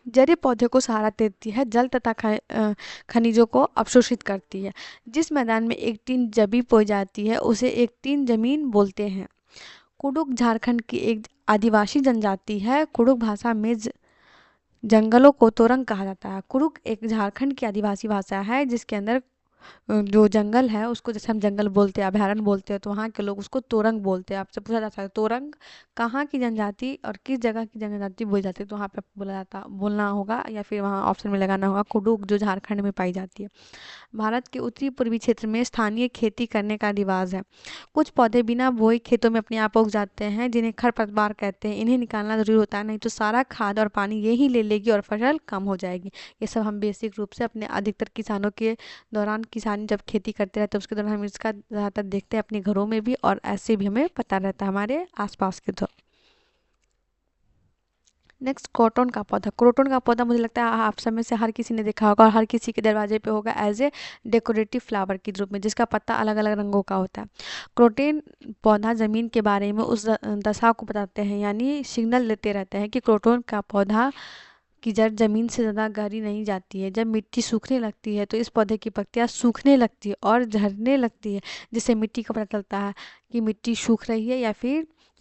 जड़ें पौधे को सहारा देती है, जल तथा खनिजों को अवशोषित करती है। जिस मैदान में एक टीन जबी बोई जाती है उसे एक टीन जमीन बोलते हैं। कुडुख झारखंड की एक आदिवासी जनजाति है। कुडुख भाषा में जंगलों को तोरंग कहा जाता है। कुडुख एक झारखंड की आदिवासी भाषा है जिसके अंदर जो जंगल है उसको जैसे हम जंगल बोलते हैं, अभयारण्य बोलते हैं, तो वहाँ के लोग उसको तोरंग बोलते हैं। आपसे पूछा जाता है तोरंग कहाँ की जनजाति और किस जगह की जनजाति बोली जाती है, तो वहाँ पे बोलना होगा या फिर वहाँ ऑप्शन में लगाना होगा कुडुख, जो झारखंड में पाई जाती है। भारत के उत्तरी पूर्वी क्षेत्र में स्थानीय खेती करने का रिवाज है। कुछ पौधे बिना बोए खेतों में अपने आप उग जाते हैं, जिन्हें खरपतवार कहते हैं। इन्हें निकालना जरूरी होता है, नहीं तो सारा खाद और पानी यही ले लेगी और फसल कम हो जाएगी। ये सब हम बेसिक रूप से अपने अधिकतर किसानों के दौरान, किसान जब खेती करते रहते हैं उसके दौरान हम इसका ज़्यादातर देखते हैं अपने घरों में भी, और ऐसे भी हमें पता रहता है हमारे आसपास के तो। नेक्स्ट, क्रोटन का पौधा। क्रोटन का पौधा मुझे लगता है आप सब में से हर किसी ने देखा होगा और हर किसी के दरवाजे पे होगा एज ए डेकोरेटिव फ्लावर के रूप में, जिसका पत्ता अलग अलग रंगों का होता है। क्रोटन पौधा ज़मीन के बारे में उस दशा को बताते हैं, यानी सिग्नल देते रहते हैं कि क्रोटन का पौधा की जड़ जमीन से ज़्यादा गहरी नहीं जाती है। जब मिट्टी सूखने लगती है तो इस पौधे की पत्तियां सूखने लगती है और झड़ने लगती है, जिससे मिट्टी को पता चलता है कि मिट्टी सूख रही है,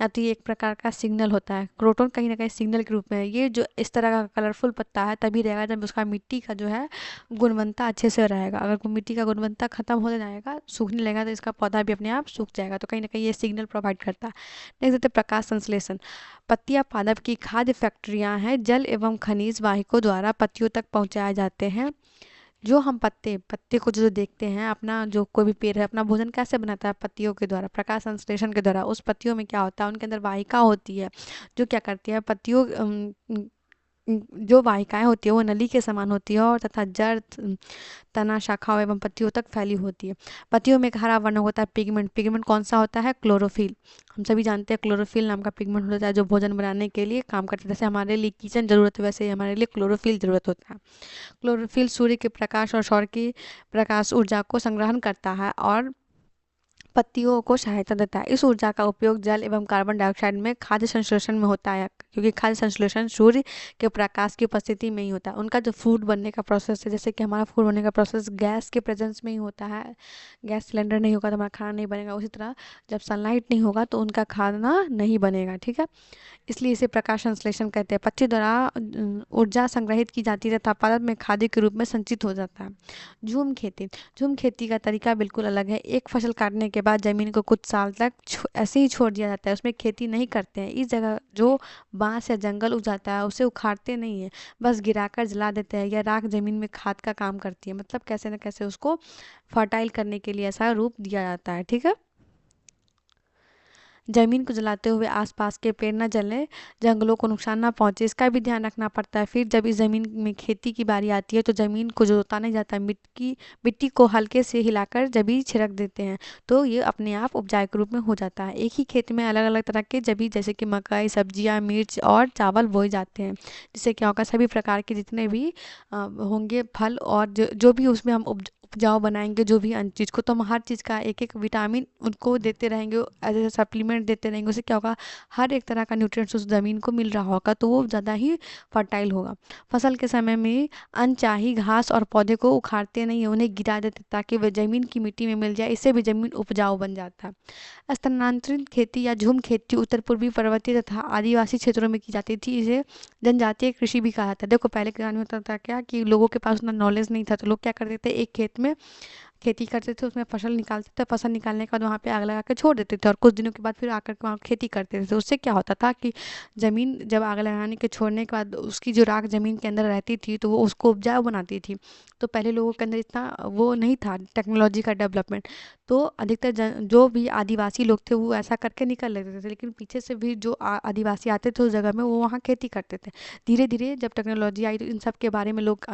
या तो ये एक प्रकार का सिग्नल होता है। क्रोटन कहीं ना कहीं सिग्नल के रूप में है। ये जो इस तरह का कलरफुल पत्ता है तभी रहेगा जब उसका मिट्टी का जो है गुणवत्ता अच्छे से रहेगा। अगर मिट्टी का गुणवत्ता खत्म हो जाएगा, सूखने लगेगा, तो इसका पौधा भी अपने आप सूख जाएगा। तो कहीं ना कहीं ये सिग्नल प्रोवाइड करता है। नेक्स्ट देखते हैं प्रकाश संश्लेषण। पत्तियां पादप की खाद्य फैक्ट्रियां हैं। जल एवं खनिज वाहिकों द्वारा पत्तियों तक पहुंचाए जाते हैं। जो हम पत्ते को जो देखते हैं, अपना जो कोई भी पेड़ है अपना भोजन कैसे बनाता है? पत्तियों के द्वारा, प्रकाश संश्लेषण के द्वारा। उस पत्तियों में क्या होता है, उनके अंदर वाहिका होती है जो क्या करती है, पत्तियों जो वाहिकाएं होती है वो नली के समान होती है और तथा जड़, तना, शाखाओं एवं पत्तियों तक फैली होती है। पत्तियों में एक हरा वर्ण होता है पिगमेंट। पिगमेंट कौन सा होता है? क्लोरोफिल। हम सभी जानते हैं क्लोरोफिल नाम का पिगमेंट होता है जो भोजन बनाने के लिए काम करता है। जैसे हमारे लिए किचन जरूरत है वैसे ही हमारे लिए क्लोरोफिल जरूरत होता है। क्लोरोफिल सूर्य के प्रकाश और सौर की प्रकाश ऊर्जा को संग्रहण करता है और पत्तियों को सहायता देता है। इस ऊर्जा का उपयोग जल एवं कार्बन डाइऑक्साइड में खाद्य संश्लेषण में होता है, क्योंकि खाद्य संश्लेषण सूर्य के प्रकाश की उपस्थिति में ही होता है। उनका जो फूड बनने का प्रोसेस है, जैसे कि हमारा फूड बनने का प्रोसेस गैस के प्रेजेंस में ही होता है। गैस सिलेंडर नहीं होगा तो हमारा खाना नहीं बनेगा। उसी तरह जब सनलाइट नहीं होगा तो उनका खाना नहीं बनेगा, ठीक है। इसलिए इसे प्रकाश संश्लेषण कहते हैं। पत्ती द्वारा ऊर्जा संग्रहित की जाती है तथा पादप में खाद्य के रूप में संचित हो जाता है। झूम खेती। झूम खेती का तरीका बिल्कुल अलग है। एक फसल काटने के के बाद ज़मीन को कुछ साल तक ऐसे ही छोड़ दिया जाता है, उसमें खेती नहीं करते हैं। इस जगह जो बांस या जंगल उग जाता है उसे उखाड़ते नहीं हैं, बस गिराकर जला देते हैं, या राख ज़मीन में खाद का काम करती है। मतलब कैसे न कैसे उसको फर्टाइल करने के लिए ऐसा रूप दिया जाता है। ठीक है। ज़मीन को जलाते हुए आसपास के पेड़ न जलें, जंगलों को नुकसान ना पहुंचे, इसका भी ध्यान रखना पड़ता है। फिर जब इस ज़मीन में खेती की बारी आती है तो ज़मीन को जोता नहीं जाता, मिट्टी को हल्के से हिलाकर जभी छिड़क देते हैं, तो ये अपने आप उपजाऊ के रूप में हो जाता है। एक ही खेत में अलग अलग तरह के जभी, जैसे कि मकई, सब्जियां, मिर्च और चावल बोए जाते हैं, जिससे क्या होगा, सभी प्रकार के जितने भी होंगे फल और जो भी उसमें हम उपजाऊ बनाएंगे, जो भी अन्य चीज़ को, तो हम हर चीज़ का एक एक विटामिन उनको देते रहेंगे, एज ए सप्लीमेंट देते रहेंगे। उससे क्या होगा, हर एक तरह का न्यूट्रिएंट्स उस ज़मीन को मिल रहा होगा, तो वो ज़्यादा ही फर्टाइल होगा। फसल के समय में अनचाही घास और पौधे को उखाड़ते नहीं है, उन्हें गिरा देते ताकि वह ज़मीन की मिट्टी में मिल जाए, इससे भी ज़मीन उपजाऊ बन जाता है। स्थानांतरित खेती या झूम खेती उत्तर पूर्वी पर्वतीय तथा आदिवासी क्षेत्रों में की जाती थी। इसे जनजातीय कृषि भी कहा जाता है। देखो पहले के ज़माने में होता था क्या कि लोगों के पास उतना नॉलेज नहीं था, तो लोग क्या करते थे, एक खेत में खेती करते थे, उसमें फसल निकालते थे, फसल निकालने के बाद वहाँ पे आग लगा के छोड़ देते थे, और कुछ दिनों के बाद फिर आकर के वहाँ खेती करते थे। तो उससे क्या होता था कि ज़मीन जब आग लगाने के छोड़ने के बाद उसकी जो राख ज़मीन के अंदर रहती थी, तो वो उसको उपजाऊ बनाती थी। तो पहले लोगों के अंदर इतना वो नहीं था टेक्नोलॉजी का डेवलपमेंट, तो अधिकतर जो भी आदिवासी लोग थे वो ऐसा करके निकल लेते थे, लेकिन पीछे से भी जो आदिवासी आते थे उस जगह में, वो वहाँ खेती करते थे। धीरे धीरे जब टेक्नोलॉजी आई तो इन सब के बारे में लोग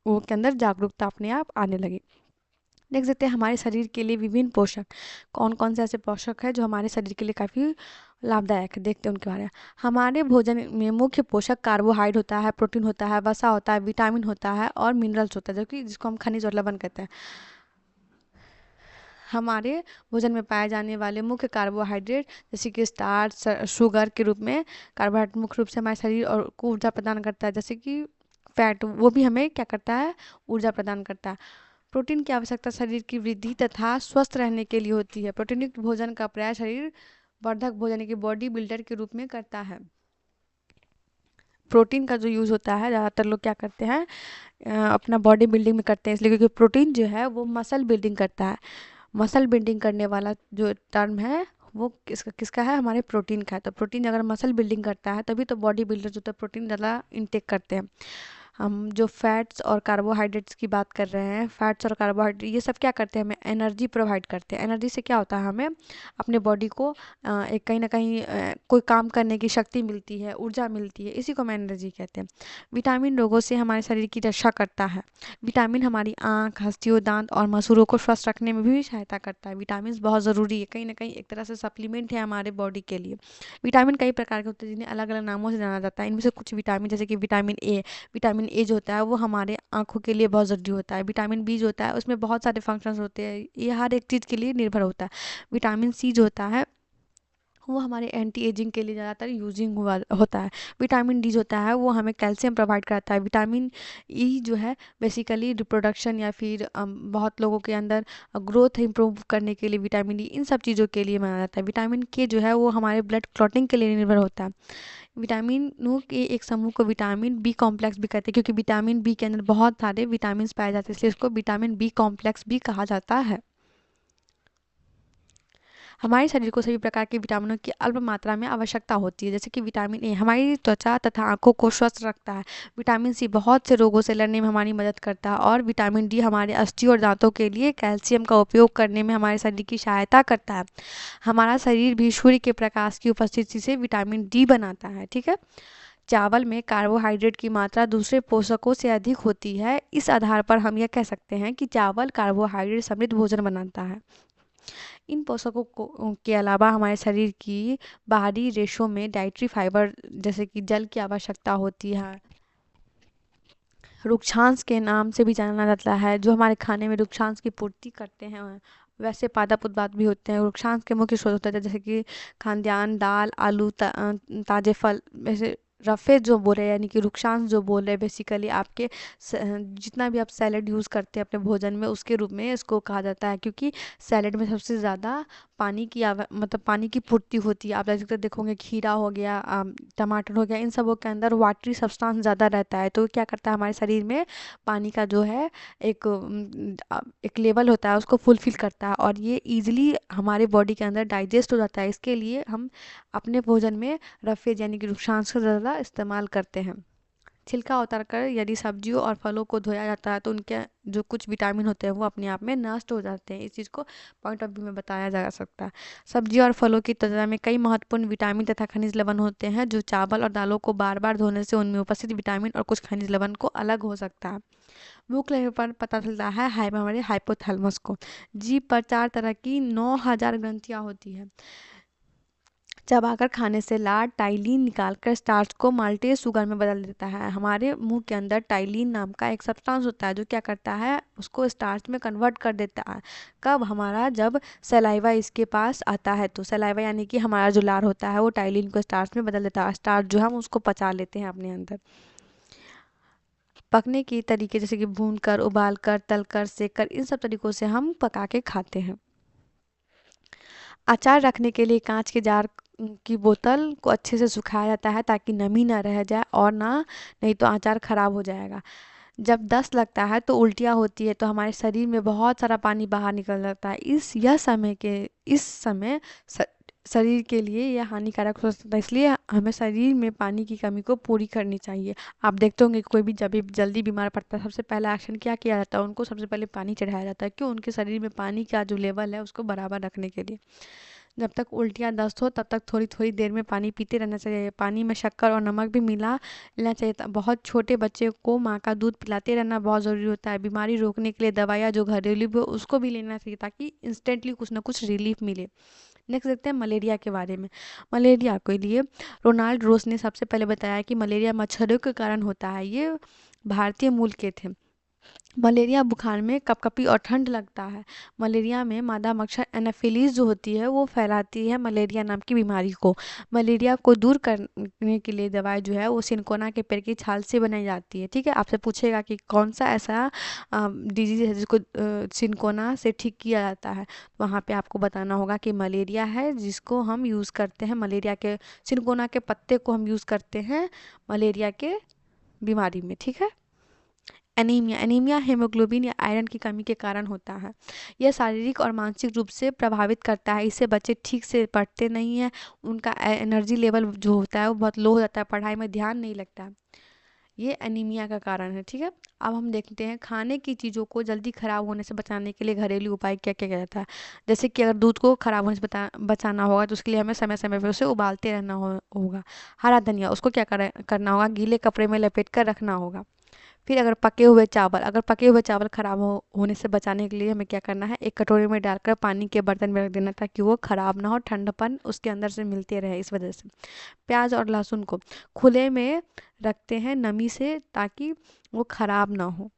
वो के अंदर जागरूकता अपने आप आने लगी। देख सकते हैं हमारे शरीर के लिए विभिन्न पोषक, कौन कौन से ऐसे पोषक है जो हमारे शरीर के लिए काफ़ी लाभदायक है, देखते हैं उनके बारे में। हमारे भोजन में मुख्य पोषक कार्बोहाइड्रेट होता है, प्रोटीन होता है, वसा होता है, विटामिन होता है और मिनरल्स होता है, जो कि जिसको हम खनिज और लवण कहते हैं। हमारे भोजन में पाए जाने वाले मुख्य कार्बोहाइड्रेट, जैसे कि स्टार्च, शुगर के रूप में कार्बोहाइड्रेट मुख्य रूप से हमारे शरीर और को ऊर्जा प्रदान करता है, जैसे कि फैट, वो भी हमें क्या करता है, ऊर्जा प्रदान करता है। प्रोटीन की आवश्यकता शरीर की वृद्धि तथा स्वस्थ रहने के लिए होती है। प्रोटीन युक्त भोजन का प्रयास शरीर वर्धक भोजन यानी कि बॉडी बिल्डर के रूप में करता है। प्रोटीन का जो यूज़ होता है, ज़्यादातर लोग क्या करते हैं, अपना बॉडी बिल्डिंग में करते हैं, इसलिए क्योंकि प्रोटीन जो है वो मसल बिल्डिंग करता है। मसल बिल्डिंग करने वाला जो टर्म है वो किसका किसका है, हमारे प्रोटीन का है। तो प्रोटीन अगर मसल बिल्डिंग करता है तभी तो बॉडी बिल्डर जो होता है प्रोटीन ज़्यादा इनटेक करते हैं। हम जो फैट्स और कार्बोहाइड्रेट्स की बात कर रहे हैं, फैट्स और कार्बोहाइड्रेट ये सब क्या करते हैं, हमें एनर्जी प्रोवाइड करते हैं। एनर्जी से क्या होता है, हमें अपने बॉडी को एक कहीं ना कहीं कोई काम करने की शक्ति मिलती है, ऊर्जा मिलती है, इसी को हम एनर्जी कहते हैं। विटामिन रोगों से हमारे शरीर की रक्षा करता है। विटामिन हमारी आँख, हस्तियों, दांत और मसूड़ों को स्वस्थ रखने में भी सहायता करता है। विटामिन बहुत ज़रूरी है, कहीं ना कहीं एक तरह से सप्लीमेंट है हमारे बॉडी के लिए। विटामिन कई प्रकार के होते हैं जिन्हें अलग अलग नामों से जाना जाता है। इनमें से कुछ विटामिन, जैसे कि विटामिन ए जो होता है वो हमारे आँखों के लिए बहुत ज़रूरी होता है। विटामिन बी जो होता है उसमें बहुत सारे फंक्शंस होते हैं, ये हर एक चीज़ के लिए निर्भर होता है। विटामिन सी जो होता है वो हमारे एंटी एजिंग के लिए ज़्यादातर यूजिंग हुआ होता है। विटामिन डी जो होता है वो हमें कैल्शियम प्रोवाइड कराता है। विटामिन ई जो है बेसिकली रिप्रोडक्शन या फिर बहुत लोगों के अंदर ग्रोथ इंप्रूव करने के लिए विटामिन डी इन सब चीज़ों के लिए माना जाता है। विटामिन के जो है वो हमारे ब्लड क्लॉटिंग के लिए निर्भर होता है। विटामिनों के एक समूह को विटामिन बी कॉम्प्लेक्स भी कहते हैं, क्योंकि विटामिन बी के अंदर बहुत सारे विटामिन पाए जाते हैं, इसलिए इसको विटामिन बी कॉम्प्लेक्स भी कहा जाता है। हमारे शरीर को सभी प्रकार के विटामिनों की अल्प मात्रा में आवश्यकता होती है, जैसे कि विटामिन ए हमारी त्वचा तथा आंखों को स्वस्थ रखता है। विटामिन सी बहुत से रोगों से लड़ने में हमारी मदद करता है, और विटामिन डी हमारे अस्थियों और दांतों के लिए कैल्शियम का उपयोग करने में हमारे शरीर की सहायता करता है। हमारा शरीर भी सूर्य के प्रकाश की उपस्थिति से विटामिन डी बनाता है। ठीक है। चावल में कार्बोहाइड्रेट की मात्रा दूसरे पोषकों से अधिक होती है। इस आधार पर हम यह कह सकते हैं कि चावल कार्बोहाइड्रेट समृद्ध भोजन बनाता है। इन पोषकों को के अलावा हमारे शरीर की बाहरी रेशों में डाइटरी फाइबर, जैसे कि जल की आवश्यकता होती है। रुक्षांश के नाम से भी जाना जाता है, जो हमारे खाने में रुक्षांश की पूर्ति करते हैं। वैसे पादप उत्पाद भी होते हैं। रुक्षांश के मुख्य स्रोत होते हैं, जैसे कि खाद्यान्न, दाल, आलू, ताजे फल। वैसे रफे जो बोल रहे हैं यानी कि रुक्षांश जो बोल रहे हैं, बेसिकली आपके जितना भी आप सैलेड यूज़ करते हैं अपने भोजन में, उसके रूप में इसको कहा जाता है, क्योंकि सैलेड में सबसे ज़्यादा पानी की मतलब पानी की पूर्ति होती है। आप ज़्यादातर देखोगे खीरा हो गया, टमाटर हो गया, इन सबों के अंदर वाटरी सब्सटेंस ज़्यादा रहता है, तो क्या करता है हमारे शरीर में पानी का जो है एक लेवल होता है उसको फुलफिल करता है, और ये ईजिली हमारे बॉडी के अंदर डाइजेस्ट हो जाता है। इसके लिए हम अपने भोजन में रफेज यानी कि नुकसान से ज़्यादा इस्तेमाल करते हैं। छिलका उतारकर यदि सब्जियों और फलों को धोया जाता है तो उनके जो कुछ विटामिन होते हैं वो अपने आप में नष्ट हो जाते हैं। इस चीज़ को पॉइंट ऑफ व्यू में बताया जा सकता है। सब्जियों और फलों की त्वचा में कई महत्वपूर्ण विटामिन तथा खनिज लवण होते हैं, जो चावल और दालों को बार बार धोने से उनमें उपस्थित विटामिन और कुछ खनिज लवण को अलग हो सकता है। भूख लगने पर पता चलता है हमारे हाइपोथैलेमस को। जीभ पर 4 तरह की 9000 ग्रंथियाँ होती हैं। चबाकर खाने से लार टाइलिन निकालकर स्टार्च को माल्टेज शुगर में बदल देता है। हमारे मुंह के अंदर टाइलिन नाम का एक सब्सटेंस होता है जो क्या करता है उसको स्टार्च में कन्वर्ट कर देता है। कब? जब सलाइवा इसके पास आता है, तो सलाइवा यानी कि हमारा जो लार होता है वो टाइलिन को स्टार्च में बदल देता है। स्टार्च जो है हम उसको पचा लेते हैं अपने अंदर। पकने के तरीके जैसे कि भूनकर, उबालकर, तलकर, सेककर, इन सब तरीकों से हम पका के खाते हैं। अचार रखने के लिए कांच के जार की बोतल को अच्छे से सुखाया जाता है ताकि नमी ना रह जाए और नहीं तो अचार खराब हो जाएगा। जब दस्त लगता है तो उल्टियाँ होती है तो हमारे शरीर में बहुत सारा पानी बाहर निकल जाता है। इस समय शरीर के लिए यह हानिकारक हो सकता है, इसलिए हमें शरीर में पानी की कमी को पूरी करनी चाहिए। आप देखते होंगे कोई भी जब भी जल्दी बीमार पड़ता है सबसे पहला एक्शन क्या किया जाता है, उनको सबसे पहले पानी चढ़ाया जाता है। क्यों? उनके शरीर में पानी का जो लेवल है उसको बराबर रखने के लिए। जब तक उल्टियाँ दस्त हो तब तक थोड़ी थोड़ी देर में पानी पीते रहना चाहिए। पानी में शक्कर और नमक भी मिला लेना चाहिए। बहुत छोटे बच्चे को माँ का दूध पिलाते रहना बहुत ज़रूरी होता है। बीमारी रोकने के लिए दवाइयाँ जो घरेलू हो उसको भी लेना चाहिए ताकि इंस्टेंटली कुछ ना कुछ रिलीफ मिले। नेक्स्ट देखते हैं मलेरिया के बारे में। मलेरिया के लिए रोनाल्ड रोस ने सबसे पहले बताया कि मलेरिया मच्छरों के कारण होता है। ये भारतीय मूल के थे। मलेरिया बुखार में कपकपी और ठंड लगता है। मलेरिया में मादा मच्छर एनाफिलीज जो होती है वो फैलाती है मलेरिया नाम की बीमारी को। मलेरिया को दूर करने के लिए दवाई जो है वो सिनकोना के पेड़ की छाल से बनाई जाती है। ठीक है, आपसे पूछेगा कि कौन सा ऐसा डिजीज है जिसको सिनकोना से ठीक किया जाता है, वहाँ पे आपको बताना होगा कि मलेरिया है, जिसको हम यूज़ करते हैं मलेरिया के सिनकोना के पत्ते को हम यूज़ करते हैं मलेरिया के बीमारी में। ठीक है। एनीमिया हेमोग्लोबिन या आयरन की कमी के कारण होता है। यह शारीरिक और मानसिक रूप से प्रभावित करता है। इससे बच्चे ठीक से पढ़ते नहीं हैं, उनका एनर्जी लेवल जो होता है वो बहुत लो हो जाता है, पढ़ाई में ध्यान नहीं लगता। ये एनीमिया का कारण है। ठीक है, अब हम देखते हैं खाने की चीज़ों को जल्दी खराब होने से बचाने के लिए घरेलू उपाय क्या क्या किया जाता है। जैसे कि अगर दूध को खराब होने से बचाना होगा तो उसके लिए हमें समय समय पर उसे उबालते रहना होगा। हरा धनिया उसको क्या करना होगा, गीले कपड़े में लपेट कर रखना होगा। फिर अगर पके हुए चावल खराब होने से बचाने के लिए हमें क्या करना है, एक कटोरे में डालकर पानी के बर्तन में रख देना ताकि वो खराब ना हो, ठंडपन उसके अंदर से मिलते रहे। इस वजह से प्याज और लहसुन को खुले में रखते हैं नमी से ताकि वो खराब ना हो।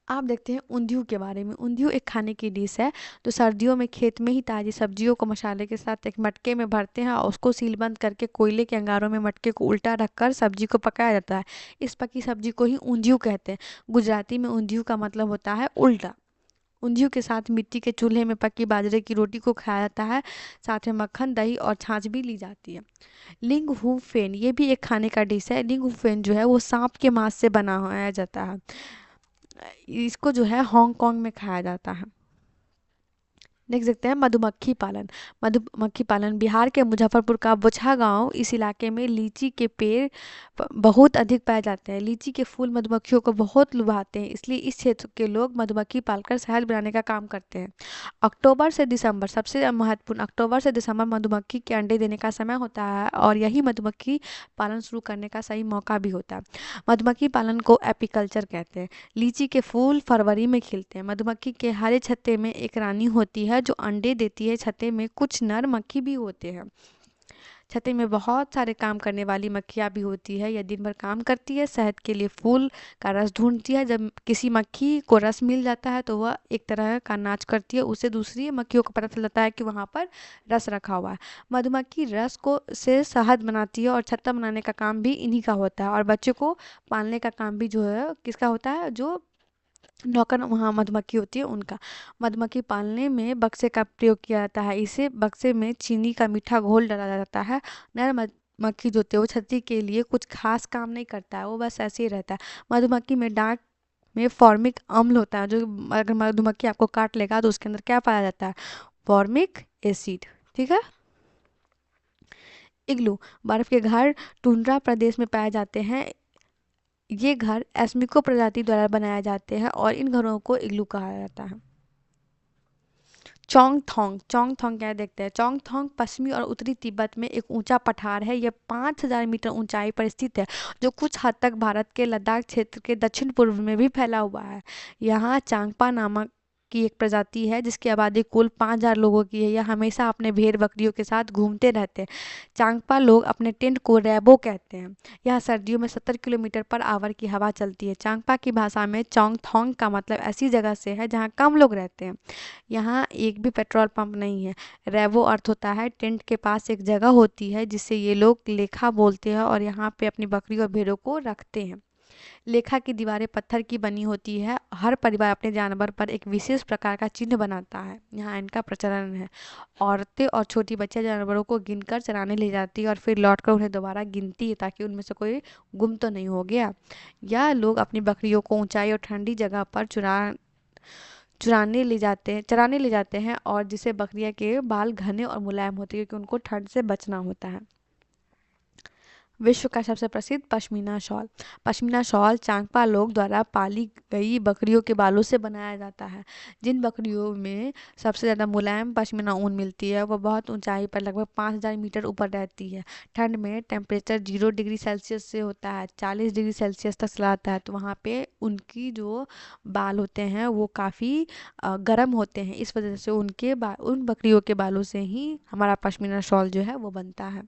आप देखते हैं ऊंधियू के बारे में। ऊंधियू एक खाने की डिश है जो सर्दियों में खेत में ही ताज़ी सब्जियों को मसाले के साथ एक मटके में भरते हैं और उसको सीलबंद करके कोयले के अंगारों में मटके को उल्टा रखकर सब्जी को पकाया जाता है। इस पकी सब्जी को ही ऊंधियू कहते हैं। गुजराती में ऊंधियू का मतलब होता है उल्टा। ऊंधियू के साथ मिट्टी के चूल्हे में पकी बाजरे की रोटी को खाया जाता है। साथ में मक्खन, दही और छाछ भी ली जाती है। लिंग हू फेन ये भी एक खाने का डिश है। लिंग हू फेन जो है वो सांप के मांस से बनाया जाता है। इसको जो है हांगकांग में खाया जाता है। देख सकते हैं मधुमक्खी पालन। मधुमक्खी पालन बिहार के मुजफ्फरपुर का बोचहा गांव, इस इलाके में लीची के पेड़ बहुत अधिक पाए जाते हैं। लीची के फूल मधुमक्खियों को बहुत लुभाते हैं, इसलिए इस क्षेत्र के लोग मधुमक्खी पालकर शहद बनाने का काम करते हैं। अक्टूबर से दिसंबर सबसे महत्वपूर्ण, अक्टूबर से दिसंबर मधुमक्खी के अंडे देने का समय होता है और यही मधुमक्खी पालन शुरू करने का सही मौका भी होता है। मधुमक्खी पालन को एपीकल्चर कहते हैं। लीची के फूल फरवरी में खिलते हैं। मधुमक्खी के हरे छत्ते में एक रानी होती है जो अंडे देती है। छत्ते में कुछ नर मक्खी भी होते हैं। छत्ते में बहुत सारे काम करने वाली मक्खियाँ भी होती है। यह दिन भर काम करती है, शहद के लिए फूल का रस ढूंढती है। जब किसी मक्खी को रस मिल जाता है तो वह एक तरह का नाच करती है, उससे दूसरी मक्खियों को पता चल जाता है कि वहाँ पर रस रखा हुआ है। मधुमक्खी रस को से शहद बनाती है और छत्ता बनाने का काम भी इन्हीं का होता है। और बच्चों को पालने का काम भी जो है किसका होता है, जो नौकर वहाँ मधुमक्खी होती है उनका। मधुमक्खी पालने में बक्से का प्रयोग किया जाता है। इसे बक्से में चीनी का मीठा घोल डाला जाता है। नर मधुमक्खी जो होती है वो छत्ती के लिए कुछ खास काम नहीं करता है, वो बस ऐसे ही रहता है। मधुमक्खी में डांक में फॉर्मिक अम्ल होता है, जो अगर मधुमक्खी आपको काट लेगा तो उसके अंदर क्या पाया जाता है? Formic acid. ठीक है। इग्लू बर्फ के घर टुंड्रा प्रदेश में पाए जाते हैं। ये घर एस्मिको प्रजाति द्वारा बनाए जाते हैं और इन घरों को इग्लू कहा जाता है। चोंगथोंग चोंगथोंग क्या है देखते हैं। चोंगथोंग पश्चिमी और उत्तरी तिब्बत में एक ऊंचा पठार है। यह 5000 मीटर ऊंचाई पर स्थित है, जो कुछ हद तक भारत के लद्दाख क्षेत्र के दक्षिण पूर्व में भी फैला हुआ है। यहाँ चांगपा नामक की एक प्रजाति है जिसकी आबादी कुल 5000 लोगों की है। यह हमेशा अपने भेड़ बकरियों के साथ घूमते रहते हैं। चांगपा लोग अपने टेंट को रैबो कहते हैं। यहाँ सर्दियों में 70 किलोमीटर पर आवर की हवा चलती है। चांगपा की भाषा में चोंगथोंग का मतलब ऐसी जगह से है जहाँ कम लोग रहते हैं। यहाँ एक भी पेट्रोल पंप नहीं है। रैवो अर्थ होता है टेंट के पास एक जगह होती है जिससे ये लोग लेखा बोलते हैं और यहाँ पे अपनी बकरी और भेड़ों को रखते हैं। लेखा की दीवारें पत्थर की बनी होती है। हर परिवार अपने जानवर पर एक विशेष प्रकार का चिन्ह बनाता है। यहाँ इनका प्रचलन है। औरतें और छोटी बच्चियां जानवरों को गिनकर चराने ले जाती है और फिर लौटकर उन्हें दोबारा गिनती है ताकि उनमें से कोई गुम तो नहीं हो गया। या लोग अपनी बकरियों को ऊंचाई और ठंडी जगह पर चराने ले जाते हैं और जिससे बकरियां के बाल घने और मुलायम होते हैं क्योंकि उनको ठंड से बचना होता है। विश्व का सबसे प्रसिद्ध पश्मीना शॉल। पश्मीना शॉल चांगपा लोग द्वारा पाली गई बकरियों के बालों से बनाया जाता है। जिन बकरियों में सबसे ज़्यादा मुलायम पश्मीना ऊन मिलती है वह बहुत ऊंचाई पर लगभग 5000 मीटर ऊपर रहती है। ठंड में टेम्परेचर 0 डिग्री सेल्सियस से होता है 40 डिग्री सेल्सियस तक चला जाता है, तो वहाँ पे उनकी जो बाल होते हैं वो काफ़ी गर्म होते हैं। इस वजह से उन बकरियों के बालों से ही हमारा पश्मीना शॉल जो है वो बनता है।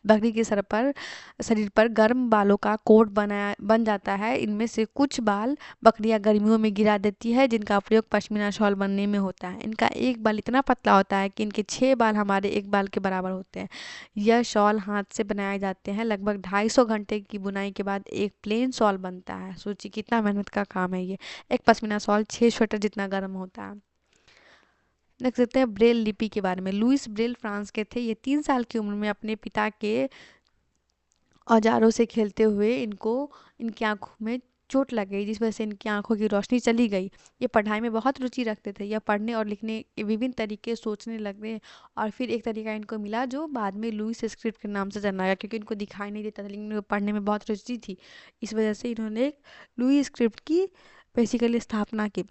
बकरी के शरीर पर गर्म बालों का कोट बन जाता है। इनमें से कुछ बाल बकरियां गर्मियों में गिरा देती है जिनका प्रयोग पश्मीना शॉल बनने में होता है। इनका एक बाल इतना पतला होता है कि इनके 6 बाल हमारे एक बाल के बराबर होते हैं। यह शॉल हाथ से बनाए जाते हैं। लगभग 250 घंटे की बुनाई के बाद एक प्लेन शॉल बनता है। सोचिए कितना मेहनत का काम है ये। एक पश्मीना शॉल 6 स्वेटर जितना गर्म होता है। देख सकते हैं ब्रेल लिपि के बारे में। लुइस ब्रेल फ्रांस के थे। ये 3 साल की उम्र में अपने पिता के औजारों से खेलते हुए इनकी आंखों में चोट लग गई जिस वजह से इनकी आंखों की रोशनी चली गई। ये पढ़ाई में बहुत रुचि रखते थे। यह पढ़ने और लिखने के विभिन्न तरीके सोचने लगे और फिर एक तरीका इनको मिला जो बाद में लुइस स्क्रिप्ट के नाम से जाना गया, क्योंकि इनको दिखाई नहीं देता था लेकिन इनको पढ़ने में बहुत रुचि थी। इस वजह से इन्होंने एक लुइस स्क्रिप्ट की बेसिकली स्थापना की।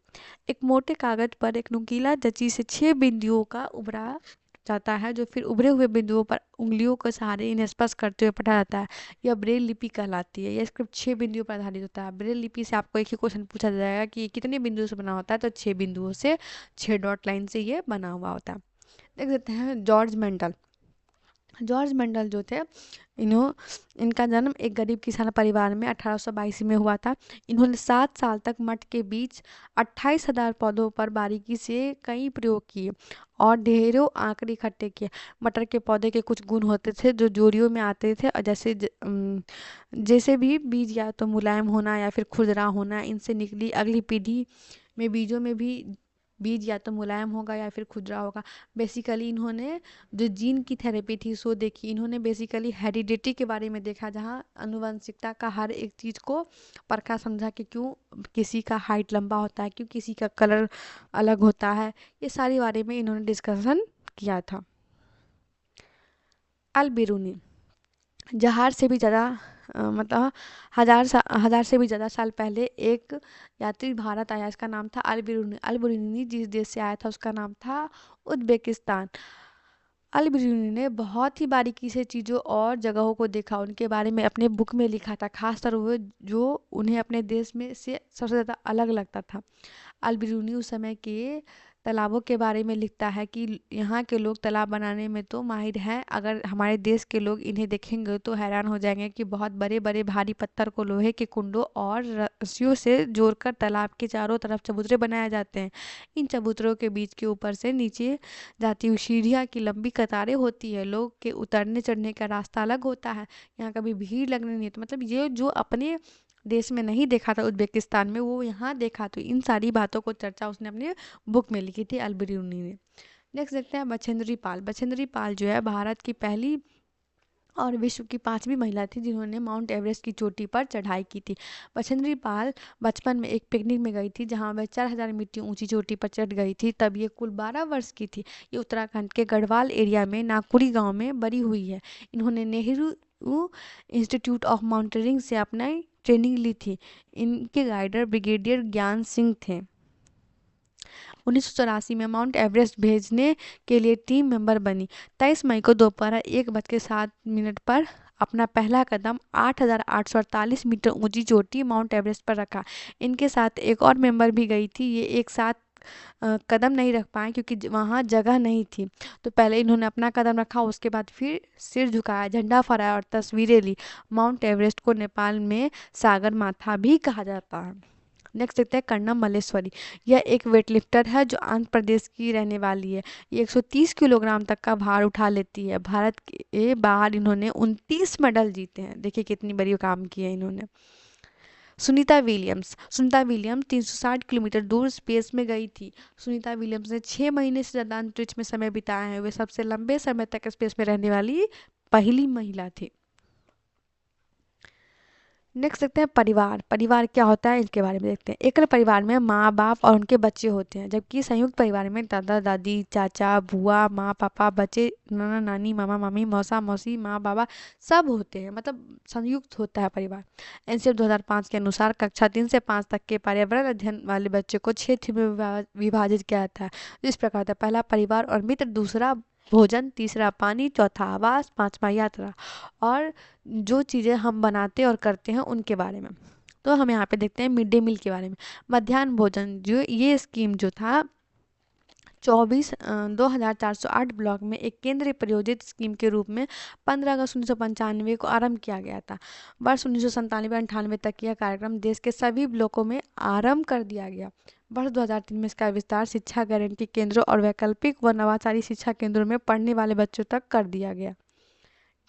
एक मोटे कागज पर एक नुकीला जंची से 6 बिंदुओं का उभरा जाता है जो फिर उभरे हुए बिंदुओं पर उंगलियों के सहारे इन्हें स्पर्श करते हुए पढ़ा जाता है। यह ब्रेल लिपि कहलाती है। यह स्क्रिप्ट 6 बिंदुओं पर आधारित होता है। ब्रेल लिपि से आपको एक ही क्वेश्चन पूछा जाएगा कि ये कितने बिंदुओं से बना होता है, तो 6 बिंदुओं से, 6 डॉट लाइन से ये बना हुआ होता है। देख सकते हैं जॉर्ज मेंडल। जॉर्ज मेंडल जो थे इनका जन्म एक गरीब किसान परिवार में 1822 में हुआ था। इन्होंने 7 साल तक मठ के बीच 28,000 पौधों पर बारीकी से कई प्रयोग किए और ढेरों आंकड़े इकट्ठे किए। मटर के पौधे के कुछ गुण होते थे जो जोड़ियों में आते थे और जैसे भी बीज या तो मुलायम होना या फिर खुरदरा होना। इनसे निकली अगली पीढ़ी में बीजों में भी बीज या तो मुलायम होगा या फिर खुरदरा होगा। बेसिकली इन्होंने जो जीन की थेरेपी थी सो देखी। इन्होंने बेसिकली हेरिडिटी के बारे में देखा, जहाँ आनुवंशिकता का हर एक चीज़ को परखा समझा कि क्यों किसी का हाइट लंबा होता है, क्यों किसी का कलर अलग होता है। ये सारी बारे में इन्होंने डिस्कशन किया था। अल बिरूनी जहार से भी ज़्यादा मतलब हजार से भी ज़्यादा साल पहले एक यात्री भारत आया। इसका नाम था अल बिरूनी। अल बिरूनी जिस देश से आया था उसका नाम था उज्बेकिस्तान। अल बिरूनी ने बहुत ही बारीकी से चीज़ों और जगहों को देखा, उनके बारे में अपने बुक में लिखा था, खासतौर वो जो उन्हें अपने देश में से सबसे ज़्यादा अलग लगता था। अल बिरूनी उस समय के तालाबों के बारे में लिखता है कि यहाँ के लोग तालाब बनाने में तो माहिर हैं, अगर हमारे देश के लोग इन्हें देखेंगे तो हैरान हो जाएंगे कि बहुत बड़े बड़े भारी पत्थर को लोहे के कुंडों और रस्सियों से जोड़कर तालाब के चारों तरफ चबूतरे बनाए जाते हैं। इन चबूतरों के बीच के ऊपर से नीचे जाती हुई सीढ़ियाँ की लंबी कतारें होती है। लोग के उतरने चढ़ने का रास्ता अलग होता है। यहाँ कभी भीड़ लगने नहीं होती। मतलब ये जो अपने देश में नहीं देखा था, उज्बेकिस्तान में, वो यहाँ देखा। तो इन सारी बातों को चर्चा उसने अपनी बुक में लिखी थी, अलबरूनी ने। नेक्स्ट देखते हैं बछेंद्री पाल। बछेंद्री पाल जो है भारत की पहली और विश्व की 5वीं महिला थी जिन्होंने माउंट एवरेस्ट की चोटी पर चढ़ाई की थी। बछेंद्री पाल बचपन में एक पिकनिक में गई थी जहां वह 4000 मीटर ऊंची चोटी पर चढ़ गई थी। तब ये कुल 12 वर्ष की थी। ये उत्तराखंड के गढ़वाल एरिया में नागपुरी गांव में बड़ी हुई है। इन्होंने नेहरू इंस्टीट्यूट ऑफ माउंटेनियरिंग से अपना ट्रेनिंग ली थी। इनके गाइडर ब्रिगेडियर ज्ञान सिंह थे। 1984 में माउंट एवरेस्ट भेजने के लिए टीम मेंबर बनी। 23 मई को दोपहर 1:07 पर अपना पहला कदम 8,848 मीटर ऊंची चोटी माउंट एवरेस्ट पर रखा। इनके साथ एक और मेंबर भी गई थी। ये एक साथ कदम नहीं रख पाए क्योंकि वहाँ जगह नहीं थी। तो पहले इन्होंने अपना कदम रखा, उसके बाद फिर सिर झुकाया, झंडा फहराया और तस्वीरें ली। माउंट एवरेस्ट को नेपाल में सागर माथा भी कहा जाता है। नेक्स्ट देखते हैं कर्णम मल्लेश्वरी। यह एक वेटलिफ्टर है जो आंध्र प्रदेश की रहने वाली है। ये 130 किलोग्राम तक का भार उठा लेती है। भारत के बाहर इन्होंने 29 मेडल जीते हैं। देखिए कितनी बड़ी काम की है इन्होंने। Sunita Williams. Sunita Williams 360 kilometre दूर स्पेस में गई थी। सुनीता विलियम्स ने 6 महीने से ज़्यादा अंतरिक्ष में समय बिताया है। वे सबसे लंबे समय तक स्पेस में रहने वाली पहली महिला थी। नेक्स्ट देखते हैं परिवार। परिवार क्या होता है इसके बारे में देखते हैं। एकल परिवार में माँ बाप और उनके बच्चे होते हैं, जबकि संयुक्त परिवार में दादा दादी, चाचा, बुआ, माँ पापा, बच्चे, नाना नानी, मामा मामी, मौसा मौसी, माँ बाबा सब होते हैं। मतलब संयुक्त होता है परिवार। एनसीएफ 2005 के अनुसार कक्षा 3 से 5 तक के पर्यावरण अध्ययन वाले बच्चे को 6 थीम में विभाजित किया जाता है। इस प्रकार था: पहला परिवार और मित्र, दूसरा भोजन, तीसरा पानी, चौथा आवास, पांचवा यात्रा और जो चीज़ें हम बनाते और करते हैं उनके बारे में। तो हम यहाँ पे देखते हैं मिड डे मील के बारे में। मध्याह्न भोजन जो ये स्कीम जो था 24,2408 ब्लॉक में एक केंद्रीय प्रायोजित स्कीम के रूप में 15 अगस्त 1995 को आरंभ किया गया था। वर्ष 1997-98 तक यह कार्यक्रम देश के सभी ब्लॉकों में आरंभ कर दिया गया। वर्ष 2003 में इसका विस्तार शिक्षा गारंटी केंद्रों और वैकल्पिक व नवाचारी शिक्षा केंद्रों में पढ़ने वाले बच्चों तक कर दिया गया।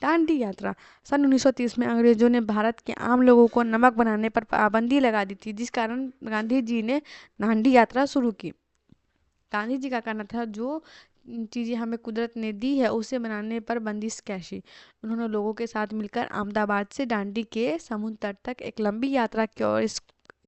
दांडी यात्रा। सन 1930 में अंग्रेजों ने भारत के आम लोगों को नमक बनाने पर पाबंदी लगा दी थी, जिस कारण गांधी जी ने दांडी यात्रा शुरू की। गांधी जी का कहना था जो चीज़ें हमें कुदरत ने दी है उसे बनाने पर बंदिश कैसी। उन्होंने लोगों के साथ मिलकर अहमदाबाद से दांडी के समुद्र तट तक एक लंबी यात्रा की और इस